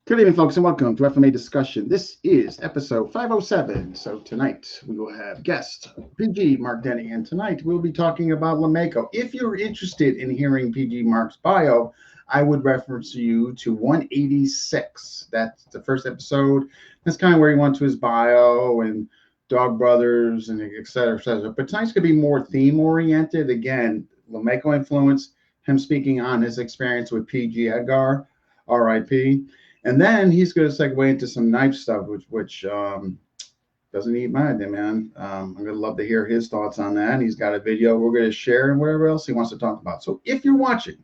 Good evening, folks, and welcome to FMA Discussion. This is episode 507. So tonight we will have guest PG Marc Denny, and tonight we'll be talking about Lameco. If you're interested in hearing PG Marc's bio, I would reference you to 186. That's the first episode. That's kind of where he went to his bio and Dog Brothers and et cetera, et cetera. But tonight's going to be more theme oriented. Again, Lameco influence, him speaking on his experience with PG Edgar, RIP. And then he's going to segue into some knife stuff, which doesn't eat my idea, man. I'm going to love to hear his thoughts on that. He's got a video we're going to share and whatever else he wants to talk about. So if you're watching,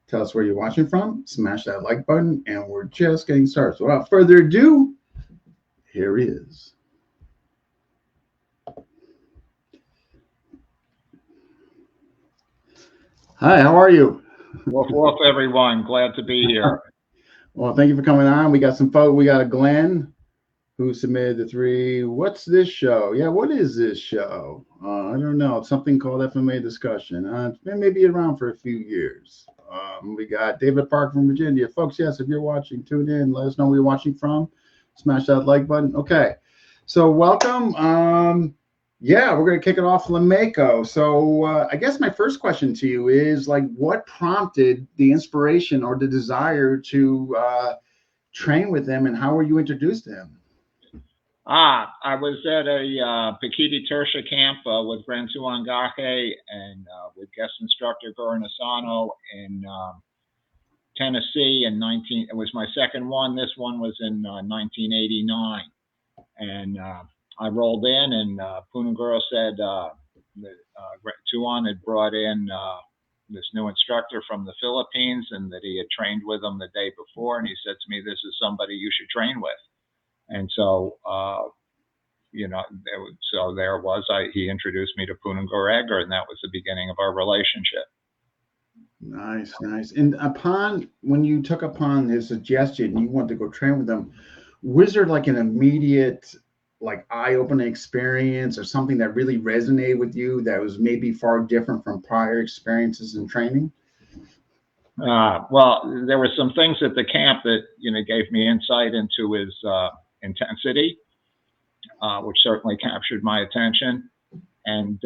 tell us where you're watching from, smash that like button, and we're just getting started. So without further ado, here he is. Hi, how are you? Woof woof, everyone. Glad to be here. Well, thank you for coming on. We got some folks. We got a Glenn who submitted the three. What's this show? Yeah, what is this show? I don't know. It's something called FMA Discussion. It may be around for a few years. We got David Park from Virginia. Folks, yes, if you're watching, tune in. Let us know where you're watching from. Smash that like button. Okay. So welcome. Yeah, we're going to kick it off Lameco. So I guess my first question to you is like, what prompted the inspiration or the desire to train with him, and how were you introduced to him? I was at a Pikiti Tersha camp with Renzo Angaje and with guest instructor Guro in Tennessee in 19. It was my second one. This one was in 1989, and I rolled in, and Punong said that Tuan had brought in this new instructor from the Philippines, and that he had trained with him the day before, and he said to me, "This is somebody you should train with." And so, there was. He introduced me to Punong Edgar, and that was the beginning of our relationship. Nice, nice. And when you took upon his suggestion, you wanted to go train with him, was there like an immediate, like eye-opening experience or something that really resonated with you that was maybe far different from prior experiences in training? Well, there were some things at the camp that gave me insight into his intensity, which certainly captured my attention. And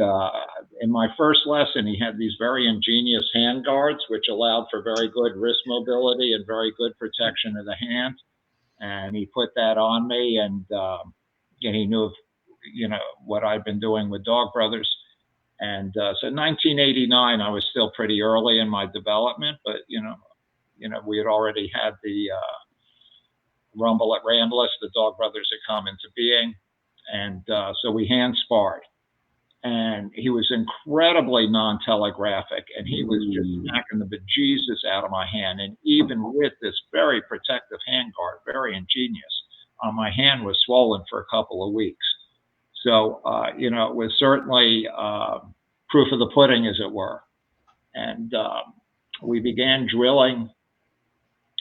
in my first lesson, he had these very ingenious hand guards, which allowed for very good wrist mobility and very good protection of the hand. And he put that on me, and he knew, what I'd been doing with Dog Brothers. And so 1989, I was still pretty early in my development, but, we had already had the Rumble at Ramblas. The Dog Brothers had come into being. And so we hand sparred. And he was incredibly non-telegraphic, and he was just smacking the bejesus out of my hand. And even with this very protective hand guard, very ingenious, my hand was swollen for a couple of weeks. So, it was certainly proof of the pudding, as it were. And we began drilling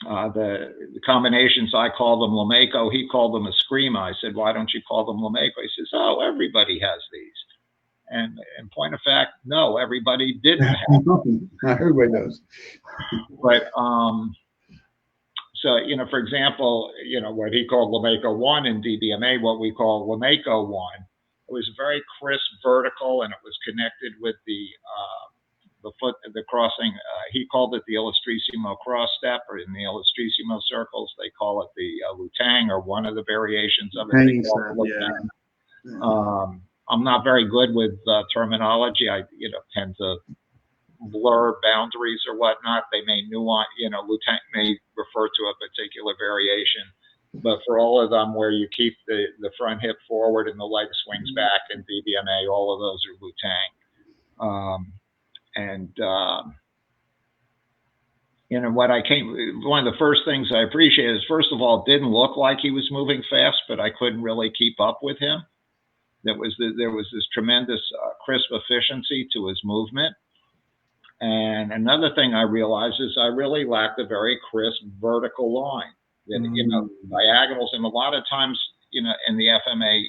the combinations. I called them Lameco. He called them a scream. I said, "Why don't you call them Lameco?" He says, "Oh, everybody has these." And in point of fact, no, everybody didn't have them. Everybody knows. But so, for example, what he called Lameco 1 in DBMA, what we call Lameco 1, it was very crisp vertical, and it was connected with the foot, the crossing. He called it the Illustrissimo cross step, or in the Illustrissimo circles, they call it the Lutang, or one of the variations of it. I'm not very good with terminology. I, tend to blur boundaries or whatnot. They may nuance, Lutang may refer to a particular variation, but for all of them where you keep the front hip forward and the leg swings back in DBMA, all of those are Lutang. One of the first things I appreciated is, first of all, it didn't look like he was moving fast, but I couldn't really keep up with him. There was this tremendous crisp efficiency to his movement. And another thing I realized is I really lacked a very crisp vertical line. Diagonals, and a lot of times, in the FMA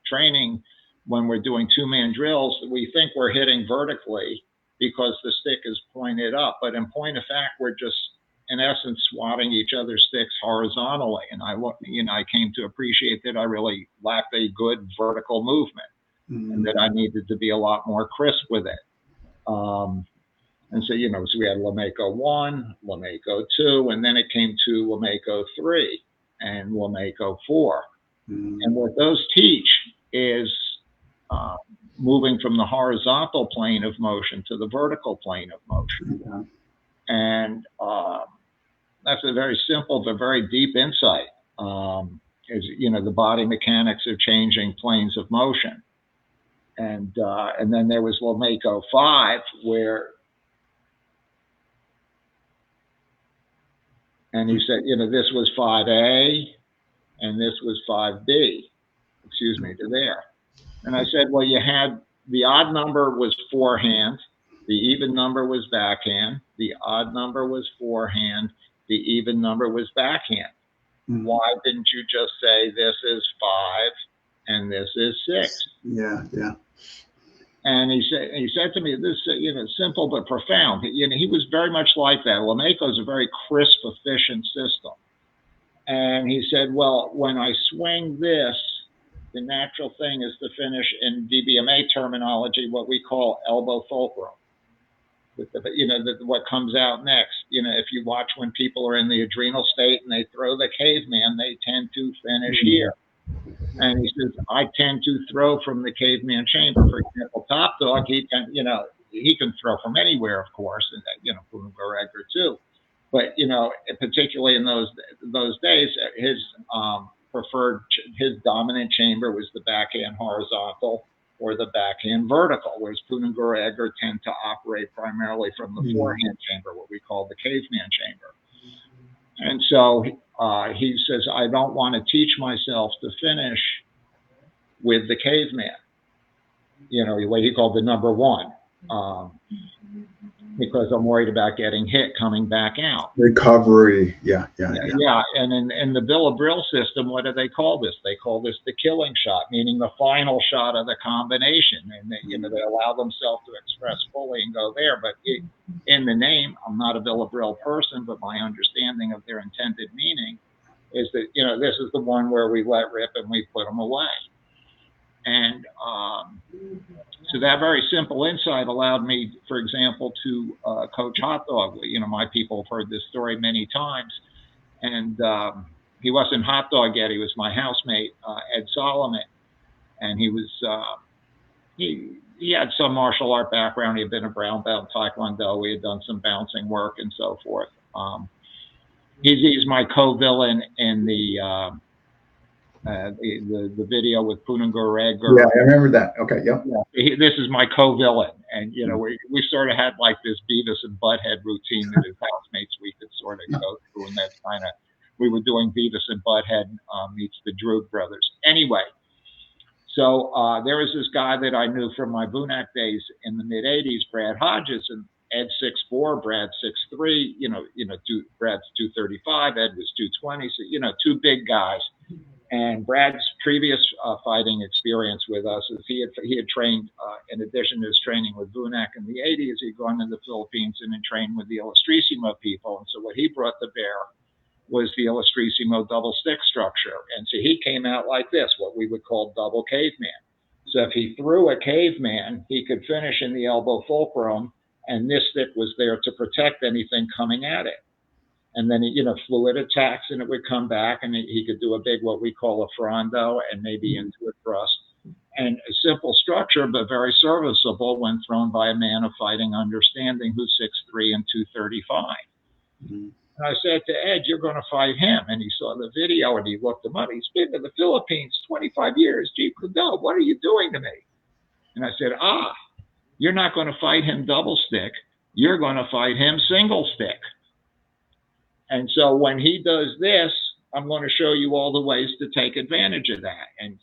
training, when we're doing two-man drills, we think we're hitting vertically because the stick is pointed up. But in point of fact, we're just in essence, swatting each other's sticks horizontally. And I came to appreciate that I really lacked a good vertical movement, and that I needed to be a lot more crisp with it. And so, so we had Lameco 1, Lameco 2, and then it came to Lameco 3 and Lameco 4. And what those teach is moving from the horizontal plane of motion to the vertical plane of motion. And that's a very simple but very deep insight. The body mechanics of changing planes of motion. And then there was Lameco 5, and he said, this was 5A and this was 5B, to there. And I said, well, you had the odd number was forehand, the even number was backhand, the odd number was forehand, the even number was backhand. Why didn't you just say this is 5 and this is 6? Yeah. And he said to me, this, simple but profound. He was very much like that. Lameco is a very crisp, efficient system. And he said, well, when I swing this, the natural thing is to finish in DBMA terminology, what we call elbow fulcrum. What comes out next. If you watch when people are in the adrenal state and they throw the caveman, they tend to finish here. And he says, I tend to throw from the caveman chamber. For example, Top Dog, he can throw from anywhere, of course, and Punong or Edgar too. But particularly in those days, his dominant chamber was the backhand horizontal or the backhand vertical, whereas Punong or Edgar tend to operate primarily from the forehand chamber, what we call the caveman chamber. And so he says, I don't want to teach myself to finish with the caveman, what he called the number 1, because I'm worried about getting hit coming back out. Recovery, yeah. And in the Bill of Brill system, what do they call this? They call this the killing shot, meaning the final shot of the combination. And they allow themselves to express fully and go there. But in the name, I'm not a Bill of Brill person, but my understanding of their intended meaning is that, this is the one where we let rip and we put them away. And so that very simple insight allowed me, for example, to coach Hot Dog. My people have heard this story many times. And he wasn't Hot Dog yet. He was my housemate, Ed Solomon. And he was, he had some martial art background. He had been a brown belt in Taekwondo. We had done some bouncing work and so forth. He's my co-villain in the video with Punong or Edgar. Yeah, I remember that. Okay, yep. This is my co-villain, and we sort of had like this Beavis and Butthead routine that his housemates we could sort of go through, and that's kind of we were doing Beavis and Butthead meets the Droog brothers. Anyway, so there was this guy that I knew from my Bunak days in the mid '80s, Brad Hodges, and Ed 6'4", Brad 6'3". Brad's 235, Ed was 220. So two big guys. And Brad's previous fighting experience with us is he had trained, in addition to his training with Bunak in the 80s, he'd gone to the Philippines and had trained with the Illustrissimo people. And so what he brought to bear was the Illustrissimo double stick structure. And so he came out like this, what we would call double caveman. So if he threw a caveman, he could finish in the elbow fulcrum, and this stick was there to protect anything coming at it. And then, fluid attacks, and it would come back, and he could do a big, what we call a frondo, and maybe into a thrust. And a simple structure, but very serviceable when thrown by a man of fighting understanding who's 6'3" and 235. And I said to Ed, you're going to fight him. And he saw the video, and he looked him up. He's been to the Philippines 25 years. Jeet Kune Do, what are you doing to me? And I said, you're not going to fight him double stick. You're going to fight him single stick. And so when he does this, I'm going to show you all the ways to take advantage of that. And,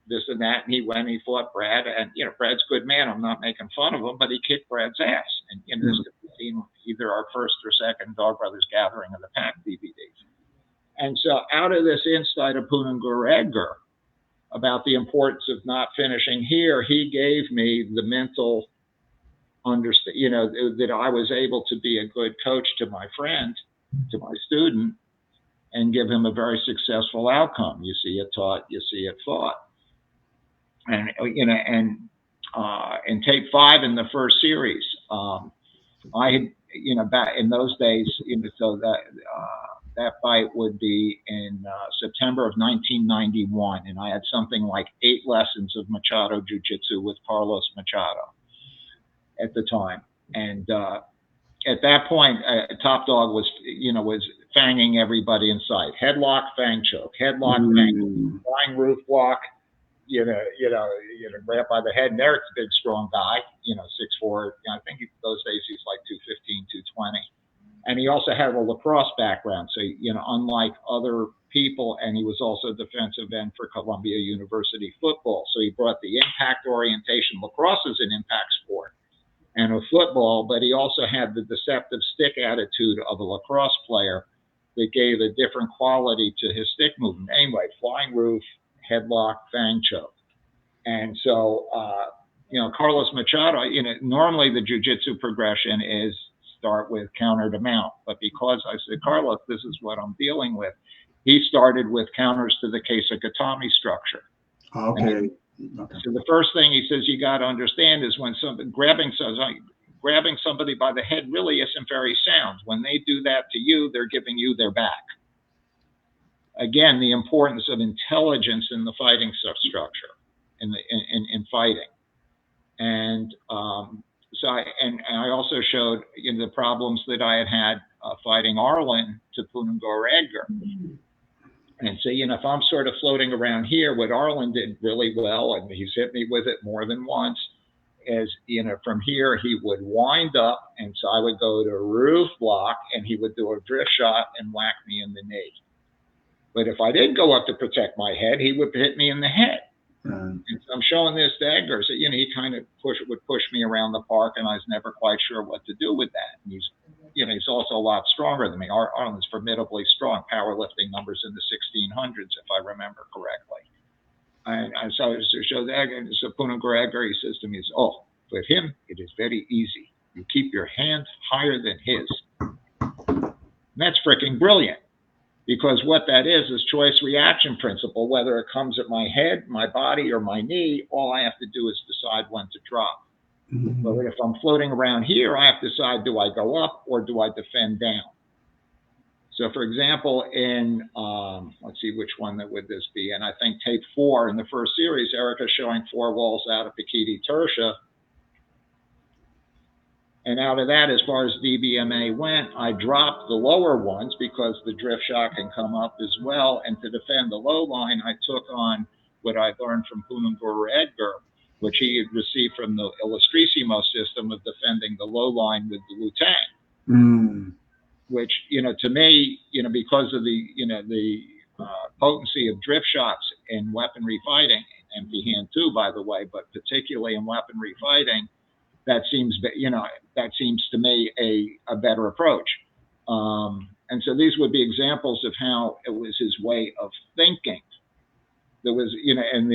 this and that. And he went and he fought Brad. And, Brad's a good man. I'm not making fun of him, but he kicked Brad's ass. And, this could be seen either our first or second Dog Brothers Gathering of the Pack DVDs. And so out of this insight of Punong or Edgar about the importance of not finishing here, he gave me the mental understand, that I was able to be a good coach to my friend to my student and give him a very successful outcome. You see it taught, you see it fought. And, in tape 5 in the first series, I had, back in those days, so that fight would be in September of 1991, and I had something like 8 lessons of Machado Jiu-Jitsu with Carlos Machado at the time. And at that point, Top Dog was fanging everybody in sight. Headlock, fang choke. Headlock, fang, flying roof block. Grab by the head. And Eric's a big, strong guy. 6'4". I think those days he's like 215, 220. And he also had a lacrosse background. So, unlike other people, and he was also defensive end for Columbia University football. So he brought the impact orientation. Lacrosse is an impact sport and a football, but he also had the deceptive stick attitude of a lacrosse player that gave a different quality to his stick movement. Anyway, flying roof, headlock, fang choke. And so, Carlos Machado, normally the jiu-jitsu progression is start with counter to mount. But because I said, Carlos, this is what I'm dealing with, he started with counters to the Kesakatami structure. Okay. So the first thing he says you got to understand is when grabbing somebody by the head really isn't very sound. When they do that to you, they're giving you their back. Again, the importance of intelligence in the fighting structure, in fighting. And so I also showed the problems that I had fighting Arlen to Punong or Edgar. And so, if I'm sort of floating around here, what Arlen did really well, and he's hit me with it more than once, is, from here, he would wind up, and so I would go to roof block, and he would do a drift shot and whack me in the knee. But if I didn't go up to protect my head, he would hit me in the head. And so I'm showing this to Edgar. So, he kind of would push me around the park, and I was never quite sure what to do with that. And he's also a lot stronger than me. Arlen's formidably strong, powerlifting numbers in the 1600s, if I remember correctly. And so I showed Edgar, so Punong Edgar, he says to me, with him, it is very easy. You keep your hand higher than his. And that's freaking brilliant. Because what that is choice reaction principle. Whether it comes at my head, my body, or my knee, all I have to do is decide when to drop. Mm-hmm. But if I'm floating around here, I have to decide, do I go up or do I defend down? So, for example, in, let's see, which one would this be? And I think tape 4 in the first series, Erica's showing 4 walls out of Pikiti Tertia. And out of that, as far as DBMA went, I dropped the lower ones because the drift shot can come up as well. And to defend the low line, I took on what I learned from Punong Edgar, which he had received from the Illustrissimo system of defending the low line with the Lutang. Which, to me, because of the potency of drift shots in weaponry fighting, empty hand too, by the way, but particularly in weaponry fighting, that seems to me a better approach. And so these would be examples of how it was his way of thinking. There was, and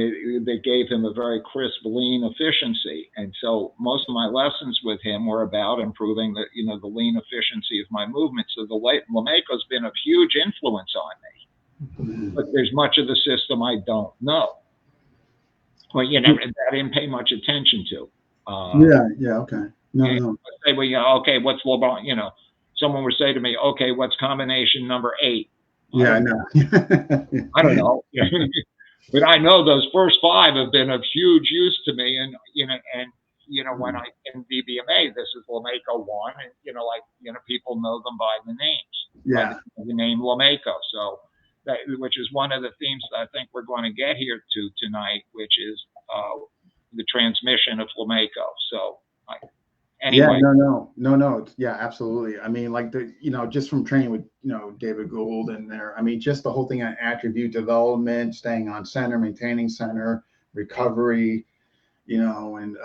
they gave him a very crisp, lean efficiency. And so most of my lessons with him were about improving the lean efficiency of my movement. So the Lameco's been a huge influence on me. But there's much of the system I don't know. Well, I didn't pay much attention to. Okay. No. Say, well, okay, what's LeBron? Someone would say to me, okay, what's combination number 8? I know. I don't know. But I know those first 5 have been of huge use to me. And, when I in DBMA, this is Lameco 1, and, people know them by the names. Yeah. By the name Lameco. So, which is one of the themes that I think we're going to get here to tonight, which is the transmission of Lameco. So, anyway. Yeah, no. Yeah, absolutely. I mean, just from training with, David Gould in there, I mean, just the whole thing on attribute development, staying on center, maintaining center, recovery, and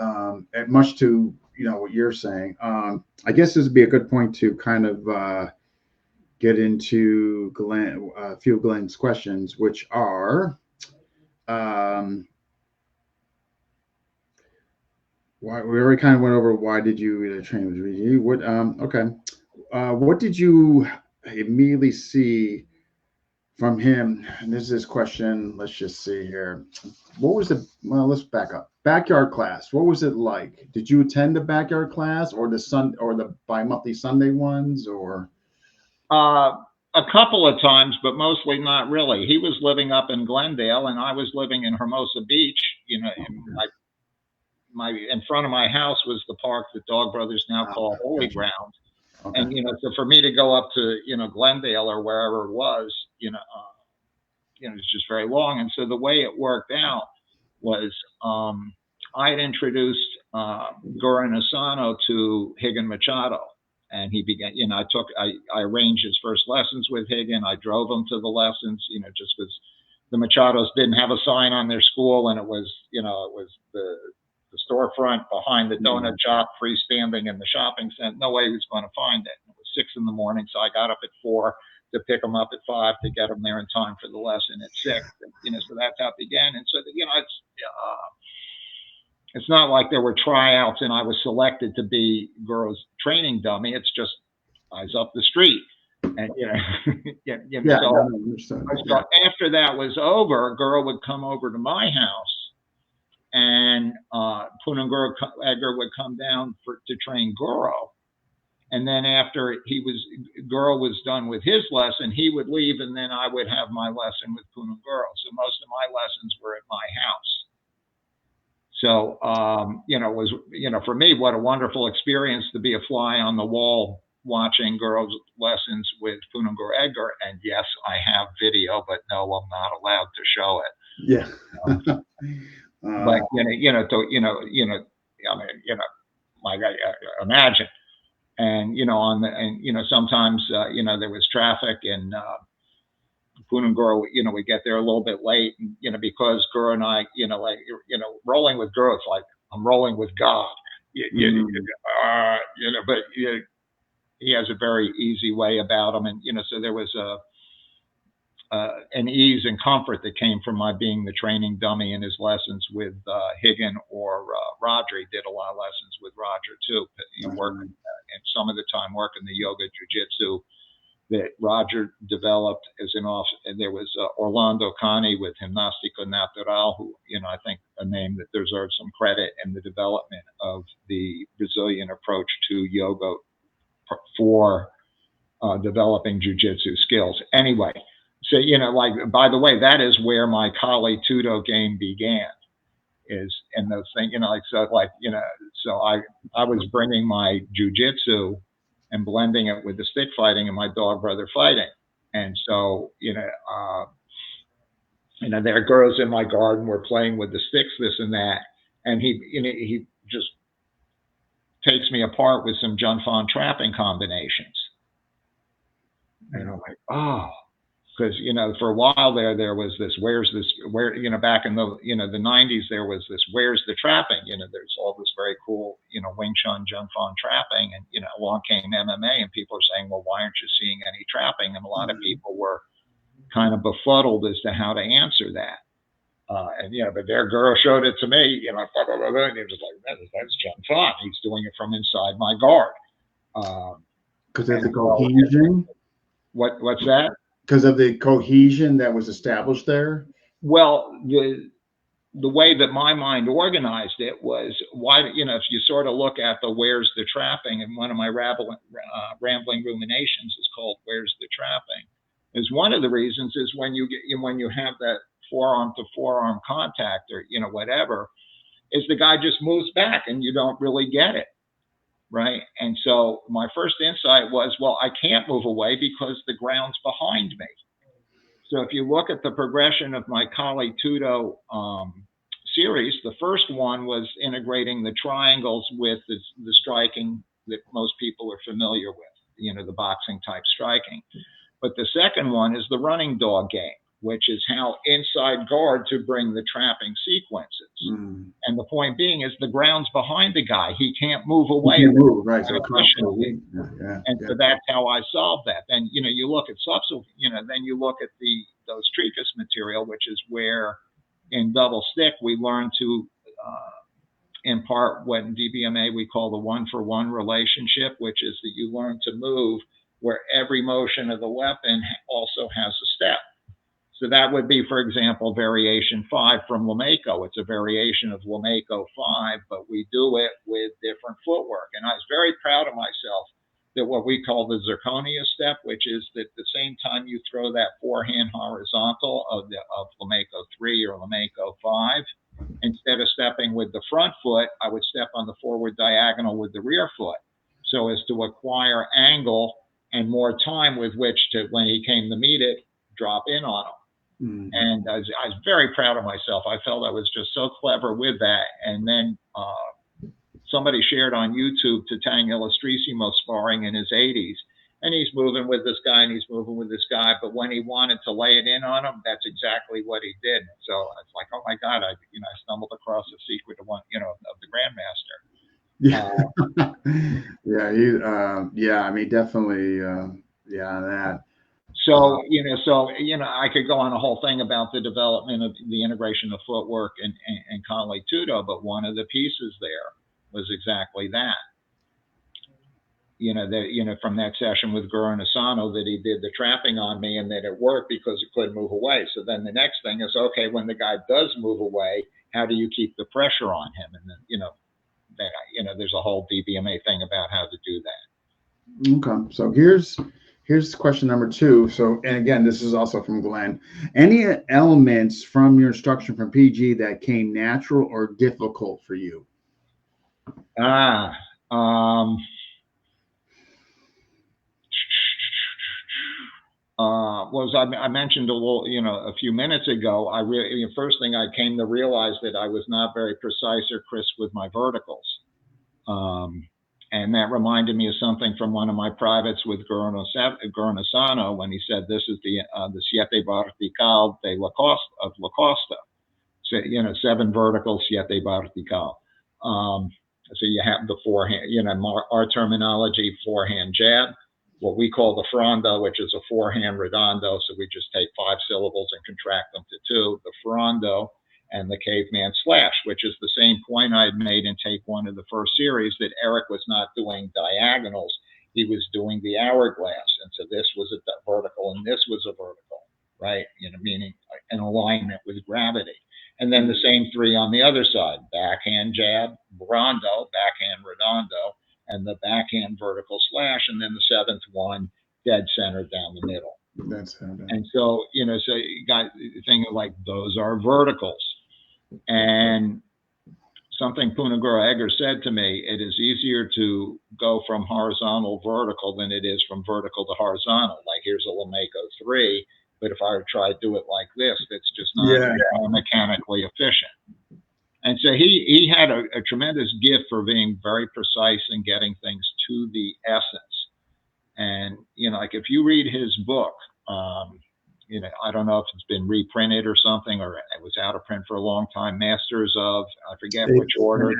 much to, what you're saying. I guess this would be a good point to kind of get into a few of Glenn's questions, which are, we already kind of went over why did you train with VG? What did you immediately see from him, and this is his question. Let's just see here. What was well, let's back up. Backyard class. What was it like? Did you attend the backyard class or the bi-monthly Sunday ones or? A couple of times, but mostly not really. He was living up in Glendale, and I was living in Hermosa Beach. You know, in front of my house was the park that Dog Brothers now call Holy Ground. Okay. And so for me to go up to Glendale or wherever it was, it's just very long. And so the way it worked out was I had introduced Guro Asano to Higgin Machado. And he began, I arranged his first lessons with Higgin. I drove him to the lessons, just because the Machados didn't have a sign on their school, and it was the storefront behind the donut shop, freestanding in the shopping center. No way he was going to find it. It was 6 a.m, so I got up at 4 to pick him up at 5 to get him there in time for the lesson at 6. And, so that's how it began. And so, it's not like there were tryouts and I was selected to be Guro's training dummy. It's just I was up the street, and So after that was over, Guro would come over to my house, and Punong Edgar would come down to train Guro. And then after Guro was done with his lesson, he would leave, and then I would have my lesson with Punong Guro. So most of my lessons were at my house. So, it was, for me, what a wonderful experience to be a fly on the wall watching Guro's lessons with Punong Edgar. And yes, I have video, but no, I'm not allowed to show it. Yeah. But, imagine. And, sometimes, there was traffic, and Punong Guro, we get there a little bit late, and, because Guro and I, rolling with Guro, it's like I'm rolling with God, but he has a very easy way about him. And, so there was an ease and comfort that came from my being the training dummy in his lessons with Higgin or Roger. He did a lot of lessons with Roger too, working, and some of the time working the yoga jiu-jitsu that Roger developed as an off. And there was Orlando Cani with Gimnastica Natural, who, I think a name that deserves some credit in the development of the Brazilian approach to yoga for developing jiu-jitsu skills. Anyway, so, by the way, that is where my Kali Tudo game began, is in those things, so I was bringing my jiu-jitsu and blending it with the stick fighting and my dog brother fighting. And so, there Guro's in my garden, we're playing with the sticks, this and that. And he just takes me apart with some Junfan trapping combinations. And I'm like, oh, because, for a while there was this, back in the, the 90s, there was this, where's the trapping? There's all this very cool, Wing Chun, Junfan trapping. And, along came MMA, and people are saying, well, why aren't you seeing any trapping? And a lot of people were kind of befuddled as to how to answer that. But there Guro showed it to me, and he was like, that's Junfan. He's doing it from inside my guard. Because of the cohesion? What's that? Because of the cohesion that was established there? Well, the way that my mind organized it was, why, if you sort of look at the where's the trapping, and one of my rambling ruminations is called Where's the Trapping, is one of the reasons is when you have that forearm to forearm contact, or, whatever, is the guy just moves back and you don't really get it. Right. And so my first insight was, well, I can't move away because the ground's behind me. So if you look at the progression of my Kali Tudo series, the first one was integrating the triangles with the striking that most people are familiar with, the boxing type striking. But the second one is the running dog game, which is how inside guard to bring the trapping sequences. And the point being is the ground's behind the guy. He can't move away. He can't move, right. So so that's how I solved that. Then, you look at subsequent, then you look at those Tricus material, which is where in double stick, we learn to impart what in DBMA we call the 1-for-1 relationship, which is that you learn to move where every motion of the weapon also has a step. So that would be, for example, variation 5 from Lameco. It's a variation of Lameco 5, but we do it with different footwork. And I was very proud of myself that what we call the zirconia step, which is that the same time you throw that forehand horizontal of Lameco 3 or Lameco 5, instead of stepping with the front foot, I would step on the forward diagonal with the rear foot, so as to acquire angle and more time with which to, when he came to meet it, drop in on him. Mm-hmm. And I was very proud of myself. I felt I was just so clever with that. And then somebody shared on YouTube Titania Illustrissimo sparring in his 80s. And he's moving with this guy and he's moving with this guy. But when he wanted to lay it in on him, that's exactly what he did. So it's like, oh my God, I stumbled across the secret of of the Grandmaster. Yeah. I mean, definitely. That. So, I could go on a whole thing about the development of the integration of footwork and Conley Tudo, but one of the pieces there was exactly that. From that session with Guro Asano, that he did the trapping on me and that it worked because it couldn't move away. So then the next thing is, okay, when the guy does move away, how do you keep the pressure on him? And then, there's a whole DBMA thing about how to do that. Okay. So here's question number 2. So, and again, this is also from Glenn. Any elements from your instruction from PG that came natural or difficult for you? I mentioned a little, a few minutes ago, first thing I came to realize that I was not very precise or crisp with my verticals. And that reminded me of something from one of my privates with Guro Asano when he said, this is the siete vertical de la Costa. So, 7 verticals, siete vertical. So you have the forehand, our terminology, forehand jab, what we call the frondo, which is a forehand redondo. So we just take 5 syllables and contract them to 2, the frondo, and the caveman slash, which is the same point I had made in take 1 of the first series, that Eric was not doing diagonals. He was doing the hourglass. And so this was a vertical and this was a vertical, right? Meaning an alignment with gravity. And then the same 3 on the other side, backhand jab, rondo, backhand redondo, and the backhand vertical slash. And then the 7th one, dead center down the middle. And so, so you got thinking like those are verticals. And something Punong Edgar said to me, it is easier to go from horizontal vertical than it is from vertical to horizontal. Like here's a Lameco 3, but if I were to try to do it like this, it's just not mechanically efficient. And so he had a tremendous gift for being very precise and getting things to the essence. And, like if you read his book, I don't know if it's been reprinted or something, or it was out of print for a long time, Masters of, I forget which order.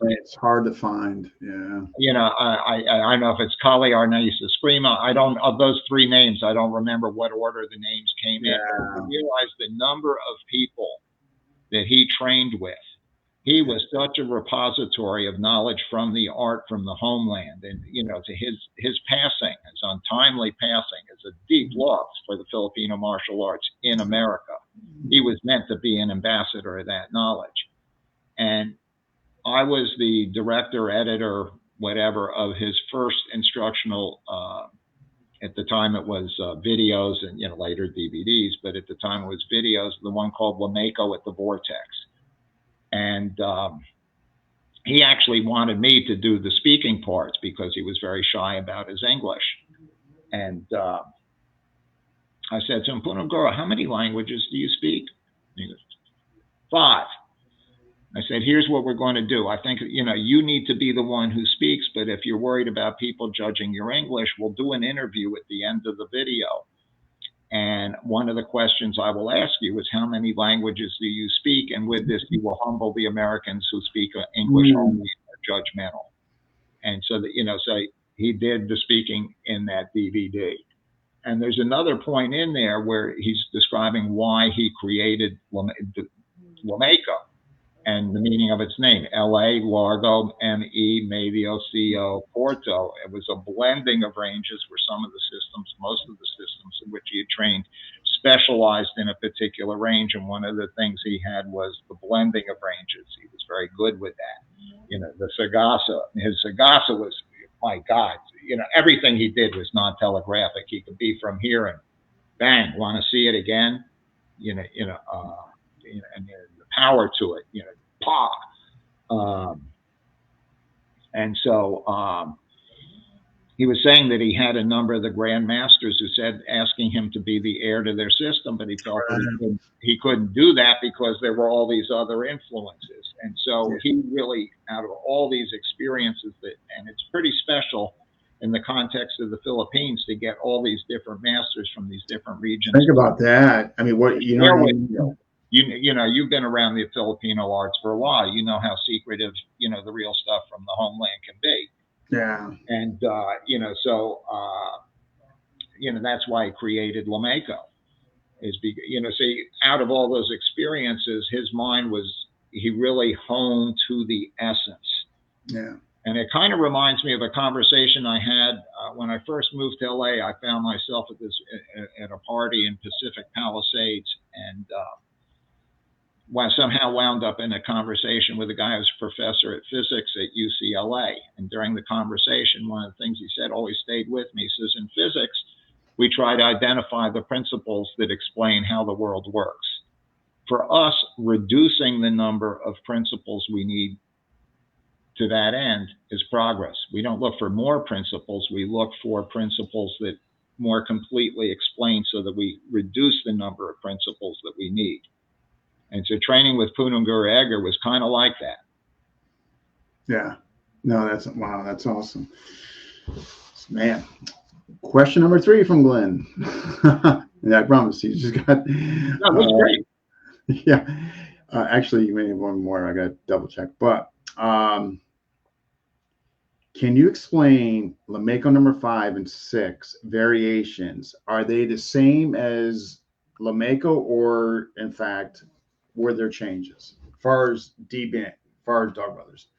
It's hard to find. Yeah. I don't know if it's Kali Arnesa Eskrima. Of those 3 names, I don't remember what order the names came in. But I realized the number of people that he trained with. He was such a repository of knowledge from the art, from the homeland. And, to his passing, his untimely passing, is a deep loss for the Filipino martial arts in America. He was meant to be an ambassador of that knowledge. And I was the director, editor, whatever, of his first instructional, at the time it was videos and, later DVDs, but at the time it was videos, the one called Lameco at the Vortex. And he actually wanted me to do the speaking parts because he was very shy about his English. And I said to him, Punong, how many languages do you speak? And he goes, 5. I said, here's what we're going to do. I think, you need to be the one who speaks, but if you're worried about people judging your English, we'll do an interview at the end of the video. And one of the questions I will ask you is, how many languages do you speak? And with this, you will humble the Americans who speak English only and are judgmental. And so that, so he did the speaking in that DVD. And there's another point in there where he's describing why he created Lameco. and the meaning of its name, LA, Largo, ME, Medio, CO, Porto. It was a blending of ranges where some of the systems, most of the systems in which he had trained, specialized in a particular range. And one of the things he had was the blending of ranges. He was very good with that. You know, the Sagasa, his Sagasa was, my God, you know, everything he did was non-telegraphic. He could be from here and bang, want to see it again? You know, and the power to it, you know, pa. And so he was saying that he had a number of the grandmasters who said, asking him to be the heir to their system, but he felt that he couldn't do that because there were all these other influences. And so he really, out of all these experiences, and it's pretty special in the context of the Philippines to get all these different masters from these different regions. Think about that. I mean, what, you know, what I mean? You know, you've been around the Filipino arts for a while. You know how secretive, you know, the real stuff from the homeland can be. Yeah. And, you know, so, you know, that's why he created Lameco. You know, see, out of all those experiences, his mind was, he really honed to the essence. Yeah. And it kind of reminds me of a conversation I had when I first moved to LA. I found myself at a party in Pacific Palisades, and somehow wound up in a conversation with a guy who's a professor at physics at UCLA. And during the conversation, one of the things he said always stayed with me. He says, in physics, we try to identify the principles that explain how the world works. For us, reducing the number of principles we need to that end is progress. We don't look for more principles. We look for principles that more completely explain so that we reduce the number of principles that we need. And so training with Punong Edgar was kind of like that. Yeah. No, wow, that's awesome. Man. Question number 3 from Glenn. Yeah, I promise you just got. No, that's great. Yeah. Actually, you may have one more. I got to double check. But can you explain Lameco number 5 and 6 variations? Are they the same as Lameco, or in fact, were there changes as far as D-band, as far as Dog Brothers?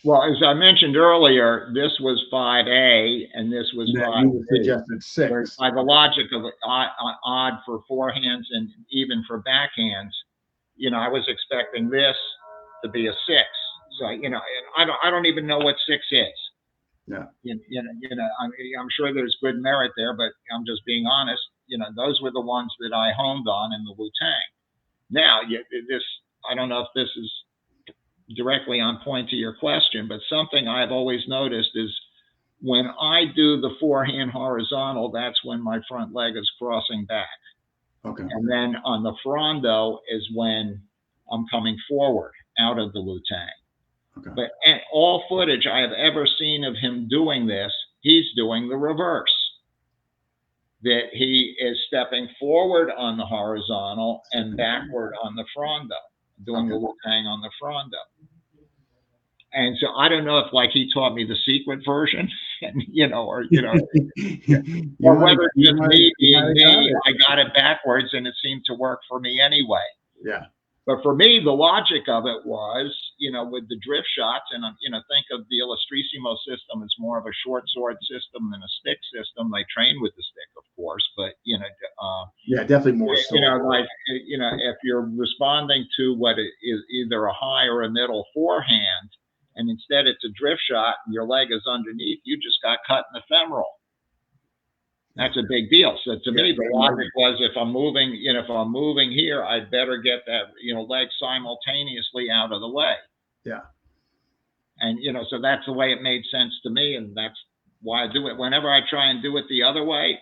Well, as I mentioned earlier, this was 5A and this was 5B. Suggested 6. By the logic of odd for forehands and even for backhands, you know, I was expecting this to be a 6. So, you know, and I don't even know what 6 is. Yeah. You know, I'm sure there's good merit there, but I'm just being honest. You know, those were the ones that I honed on in the Wu-Tang. Now, I don't know if this is directly on point to your question, but something I've always noticed is when I do the forehand horizontal, that's when my front leg is crossing back. Okay. And then on the frondo is when I'm coming forward out of the Wu-Tang. Okay. But at all footage I have ever seen of him doing this, he's doing the reverse. That he is stepping forward on the horizontal and backward on the frondo, doing the Wu-Tang on the frondo. And so I don't know if like he taught me the secret version, and or or whether it's just me being me, I got it backwards and it seemed to work for me anyway. Yeah. But for me, the logic of it was, with the drift shots, and think of the Illustrissimo system as more of a short sword system than a stick system. They train with the stick, of course, but yeah, definitely more. If you're responding to what is either a high or a middle forehand, and instead it's a drift shot and your leg is underneath, you just got cut in the femoral. That's a big deal. So to me, the logic was if I'm moving here, I'd better get that, leg simultaneously out of the way. Yeah. And, so that's the way it made sense to me. And that's why I do it. Whenever I try and do it the other way,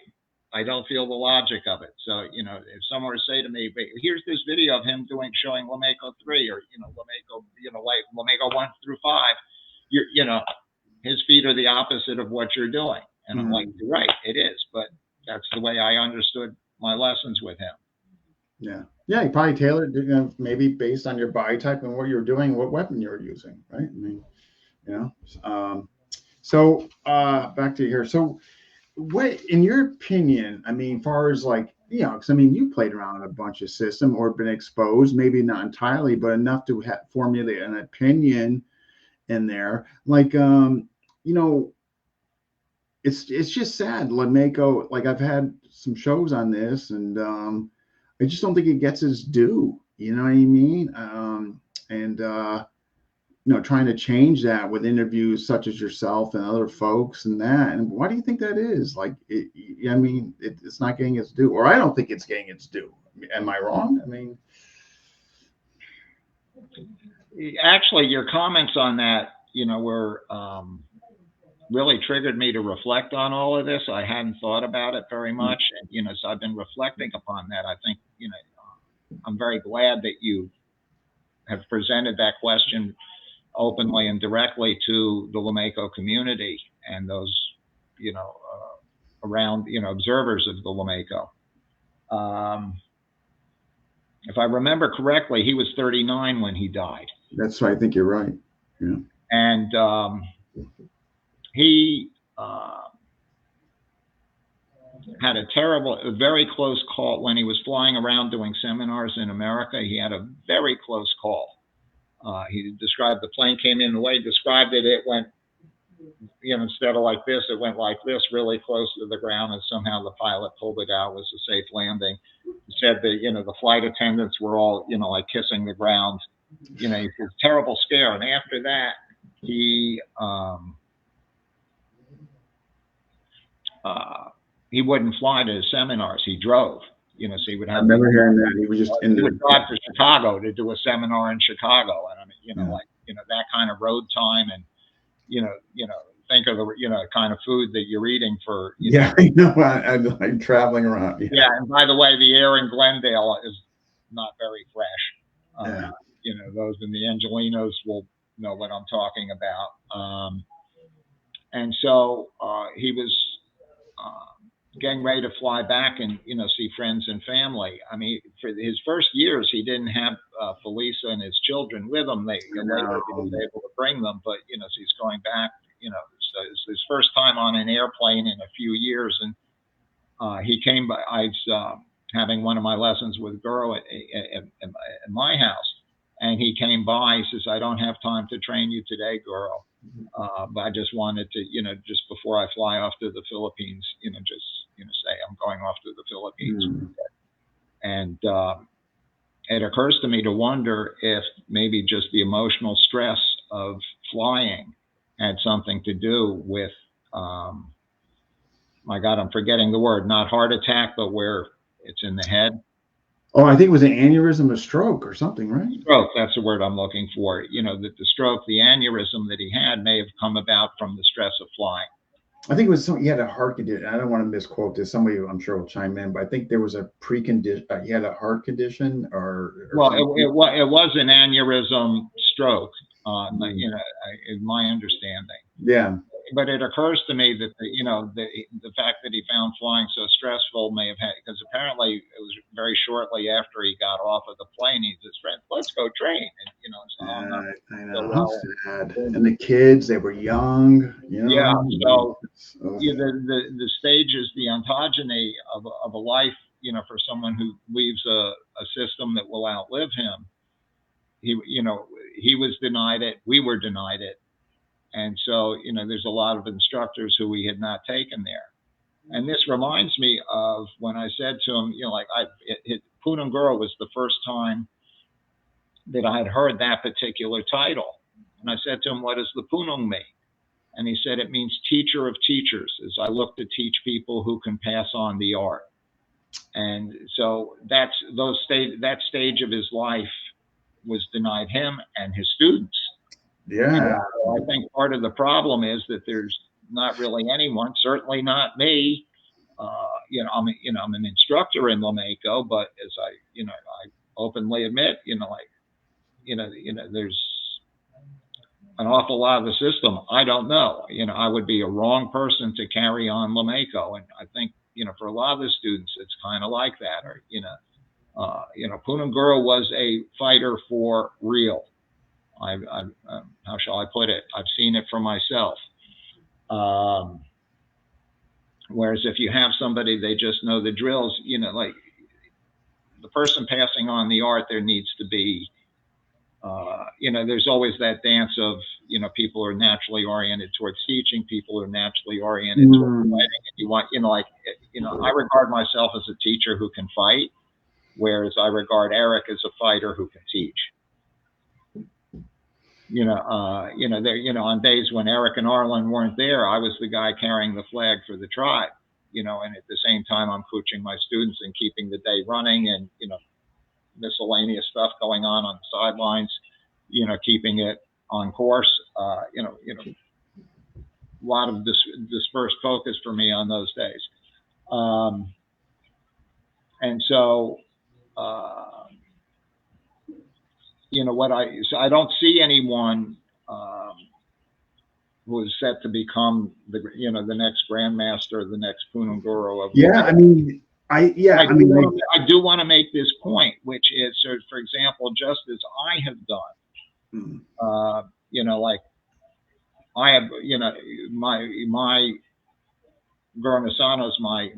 I don't feel the logic of it. So, if someone were to say to me, here's this video of him showing Lameco 3 or, Lameco 1 through 5, his feet are the opposite of what you're doing. And I'm like, you're right, it is. But that's the way I understood my lessons with him. Yeah. Yeah, you probably tailored, maybe based on your body type and what you're doing, what weapon you're using, right? I mean, so back to here. So what, in your opinion, I mean, as far as like you know, because I mean, you played around with a bunch of system or been exposed, maybe not entirely, but enough to formulate an opinion in there. Like, you know, it's just sad. Lameco, like I've had some shows on this, and I just don't think it gets its due. You know what I mean? And you know, trying to change that with interviews such as yourself and other folks and that. And why do you think that is? Like, I mean, it's not getting its due, or I don't think it's getting its due. Am I wrong? I mean, actually, your comments on that, you know, were really triggered me to reflect on all of this. I hadn't thought about it very much, and you know, so I've been reflecting upon that. I think, you know, I'm very glad that you have presented that question openly and directly to the Lameco community and those, you know, around, you know, observers of the Lameco. If I remember correctly, he was 39 when he died. That's right. I think you're right. Yeah. And he had a very close call when he was flying around doing seminars in America. He had a very close call. He described the plane came in the way he described it. It went, you know, instead of like this, it went like this, really close to the ground, and somehow the pilot pulled it out. It was a safe landing. He said that, you know, the flight attendants were all, you know, like kissing the ground. You know, it was a terrible scare. And after that, he wouldn't fly to his seminars. He drove. You know, so he would have. I remember hearing that. He was just he would drive to Chicago to do a seminar in Chicago, and I mean, you know, like, you know, that kind of road time, and you know, think of the, you know, kind of food that you're eating for. You know. I know. I'm traveling around. Yeah, and by the way, the air in Glendale is not very fresh. You know, those in the Angelinos will know what I'm talking about. And so he was getting ready to fly back and, you know, see friends and family. I mean, for his first years, he didn't have Felisa and his children with him. Later he was able to bring them, but, you know, so he's going back, you know, so it's his first time on an airplane in a few years. And he came by, I was having one of my lessons with Guro at my house. And he came by, he says, I don't have time to train you today, Guro. But I just wanted to, you know, just before I fly off to the Philippines, you know, just, you know, say I'm going off to the Philippines. And it occurs to me to wonder if maybe just the emotional stress of flying had something to do with, my God, I'm forgetting the word, not heart attack, but where it's in the head. Oh, I think it was an aneurysm, a stroke or something, right? Stroke, that's the word I'm looking for. You know, that the stroke, the aneurysm that he had may have come about from the stress of flying. I think it was he had a heart condition. I don't want to misquote this. Somebody, I'm sure, will chime in, but I think there was a precondition. He had a heart condition, or well, it was an aneurysm stroke. You know, in my understanding. Yeah. But it occurs to me that the fact that he found flying so stressful may have had, because apparently it was very shortly after he got off of the plane, he said, "Let's go train." And you know, so I know. How sad. And the kids, they were young. You know? Yeah. So the stages, the ontogeny of a life, you know, for someone who leaves a system that will outlive him. He was denied it. We were denied it. And so, you know, there's a lot of instructors who we had not taken there. And this reminds me of when I said to him, you know, like Punong Guro was the first time that I had heard that particular title. And I said to him, what does the Punong mean? And he said, it means teacher of teachers, as I look to teach people who can pass on the art. And so that stage of his life was denied him and his students. Yeah. So I think part of the problem is that there's not really anyone, certainly not me. You know, I'm an instructor in Lameco, but as I openly admit, there's an awful lot of the system I don't know. You know, I would be a wrong person to carry on Lameco, and I think, you know, for a lot of the students, it's kind of like that. Or Punong Guro was a fighter for real. How shall I put it? I've seen it for myself. Whereas if you have somebody, they just know the drills, you know, like the person passing on the art, there needs to be, there's always that dance of, people are naturally oriented towards teaching, people are naturally oriented towards fighting. And you want, I regard myself as a teacher who can fight, whereas I regard Eric as a fighter who can teach. On days when Eric and Arlen weren't there, I was the guy carrying the flag for the tribe, and at the same time, I'm coaching my students and keeping the day running and, miscellaneous stuff going on the sidelines, keeping it on course, a lot of dispersed focus for me on those days. And so, I don't see anyone who is set to become the next grandmaster, the next Punong Guro of. Yeah, I do want to make this point, which is, so for example, just as I have done, like I have, my Guro Nasano is my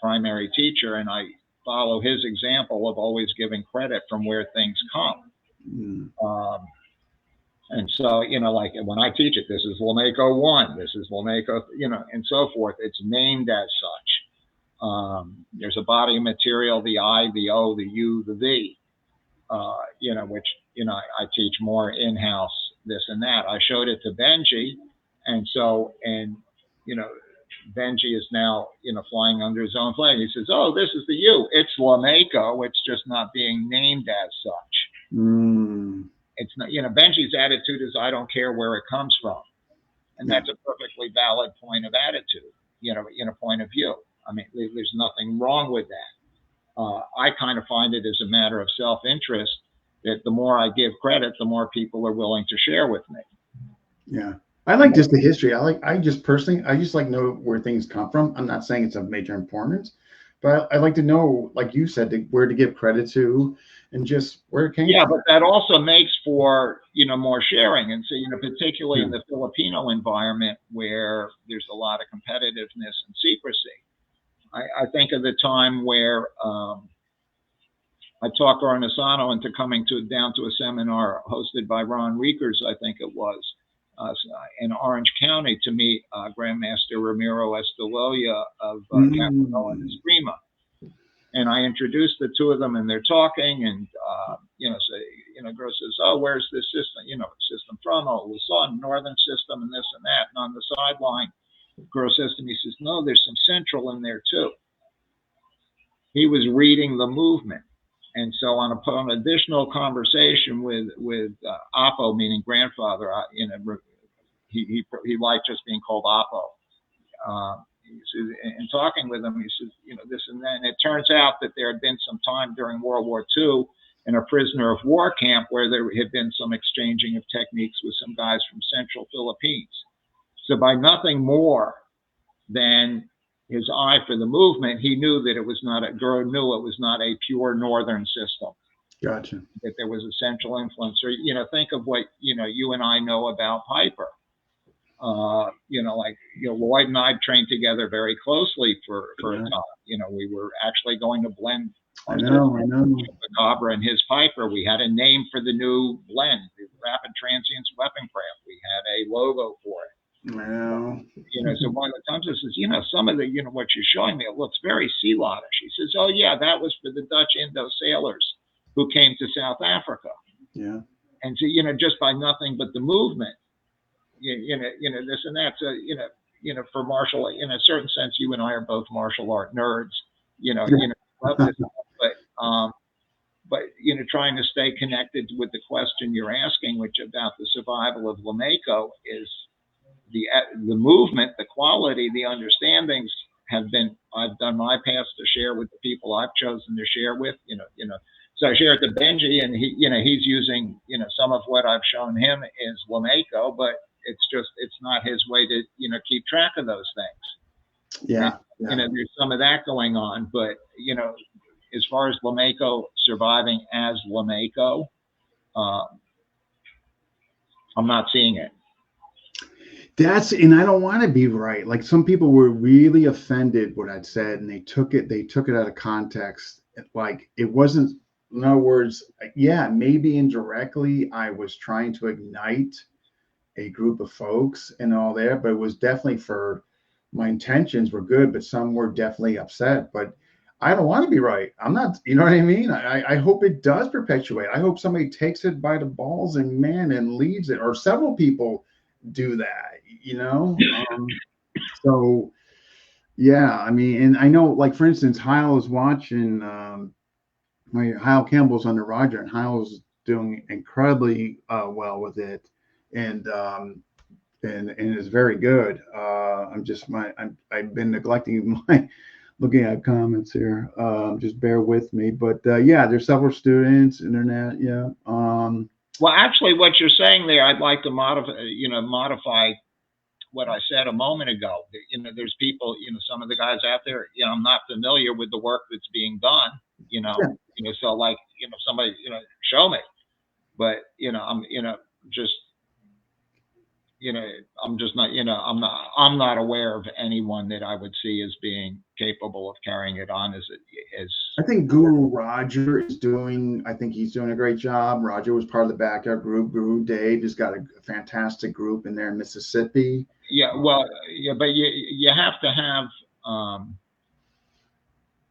primary teacher, and I follow his example of always giving credit from where things come. And so, like when I teach it, this is Lameco 1, this is Lameco, and so forth. It's named as such. There's a body of material, the I, the O, the U, the V, which, I teach more in-house, this and that. I showed it to Benji. And so, Benji is now, flying under his own flag. He says, oh, this is the U. It's Lameco. It's just not being named as such. It's not, Benji's attitude is, I don't care where it comes from. And that's a perfectly valid point of attitude, point of view. There's nothing wrong with that. I kind of find it as a matter of self-interest that the more I give credit, the more people are willing to share with me. Yeah. I like just the history. I just like know where things come from. I'm not saying it's of major importance, but I like to know, like you said, where to give credit to and just where it came from. Yeah, but that also makes for, more sharing. And so, particularly in the Filipino environment where there's a lot of competitiveness and secrecy. I think of the time where I talked Guro Nasano into coming down to a seminar hosted by Ron Riekers, I think it was, in Orange County to meet Grandmaster Ramiro Estiloya of Capital and Esgrima. And I introduced the two of them, and they're talking, and Guro says, "Oh, where's this system? System from? Oh, Luzon, Northern System, and this and that." And on the sideline, Guro says to me, he says, "No, there's some Central in there too." He was reading the movement, and so on an additional conversation with Apo, meaning grandfather, he liked just being called Apo. He says, in talking with him, he says, this and that. And it turns out that there had been some time during World War II in a prisoner of war camp where there had been some exchanging of techniques with some guys from Central Philippines. So by nothing more than his eye for the movement, he knew that it was not Guro knew it was not a pure Northern system. Gotcha. That there was a central influence. Or, think of what, you and I know about Piper. Lloyd and I trained together very closely for a time. We were actually going to blend. I know. The Cobra and his Piper. We had a name for the new blend, the Rapid Transients Weapon Craft. We had a logo for it. Wow. So one of the times I says, some of the, what you're showing me, it looks very sea lottish. He says, oh yeah, that was for the Dutch Indo sailors who came to South Africa. Yeah. And so, just by nothing but the movement, this and that. So, for martial, in a certain sense, you and I are both martial art nerds, love this, but trying to stay connected with the question you're asking, which about the survival of Lameco is the movement, the quality, the understandings have been, I've done my best to share with the people I've chosen to share with, So I share it to Benji, and he's using, some of what I've shown him is Lameco, but it's not his way to, keep track of those things. Yeah. And, there's some of that going on, but, as far as Lameco surviving as Lameco, I'm not seeing it. And I don't want to be right. Like some people were really offended what I'd said, and they took it out of context. like it wasn't, in other words, yeah, maybe indirectly I was trying to ignite a group of folks and all there, but it was definitely for my intentions were good, but some were definitely upset. But I don't want to be right. I'm not, you know what I mean? I hope it does perpetuate. I hope somebody takes it by the balls and man and leads it, or several people do that, you know? So yeah, I mean, and I know, like for instance, Heil is watching. My Heil Campbell's under Roger, and Heil's doing incredibly well with it, and and is very good. I've been neglecting my looking at comments here. Just bear with me, but yeah, there's several students, internet, yeah. Well, actually, what you're saying there, I'd like to modify what I said a moment ago. There's people, some of the guys out there, I'm not familiar with the work that's being done, so like, somebody, show me, but, I'm, just, I'm just not, I'm not aware of anyone that I would see as being capable of carrying it on as. I think Guru Roger is doing, I think he's doing a great job. Roger was part of the backup group. Guru Dave has got a fantastic group in there in Mississippi. Yeah, well, yeah, but you have to have.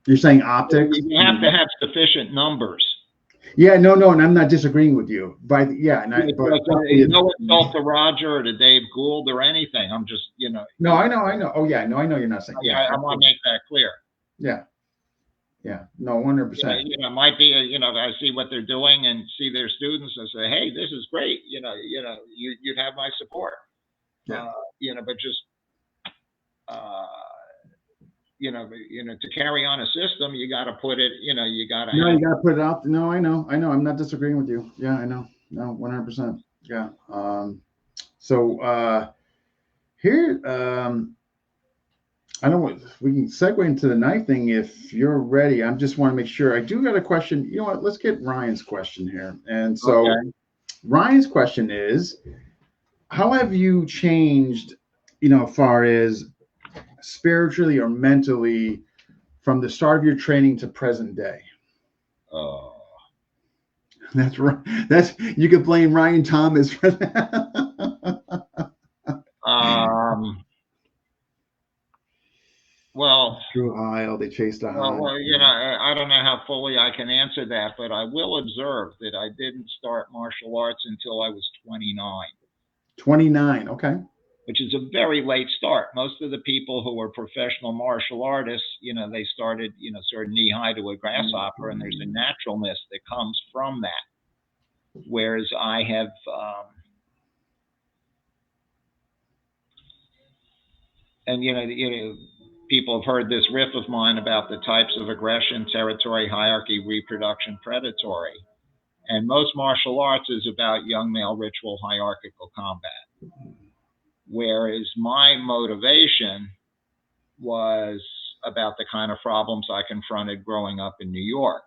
You're saying optics? You have to have sufficient numbers. Yeah, no, and I'm not disagreeing with you, but yeah, and no insult to Roger or to Dave Gould or anything. I'm just, No, I know. Oh yeah, no, I know you're not saying. Yeah, I want to make that clear. Yeah, no, 100%. It might be, I see what they're doing and see their students and say, hey, this is great. You'd have my support. Yeah. But just. To carry on a system, you got to put it, you got to. No, you got to put it out. No, I know. I'm not disagreeing with you. Yeah, I know. No, 100%. Yeah. So here, I don't want, we can segue into the night thing if you're ready. I just want to make sure. I do got a question. You know what? Let's get Ryan's question here. And so Ryan's question is, how have you changed, far as spiritually or mentally from the start of your training to present day? Oh, that's right. You could blame Ryan Thomas for that. Well, through aisle, they chased a high. Well, I don't know how fully I can answer that, but I will observe that I didn't start martial arts until I was 29. 29, okay. Which is a very late start. Most of the people who are professional martial artists, they started, sort of knee high to a grasshopper, and there's a naturalness that comes from that. Whereas I have, people have heard this riff of mine about the types of aggression: territory, hierarchy, reproduction, predatory. And most martial arts is about young male ritual hierarchical combat. Whereas my motivation was about the kind of problems I confronted growing up in New York.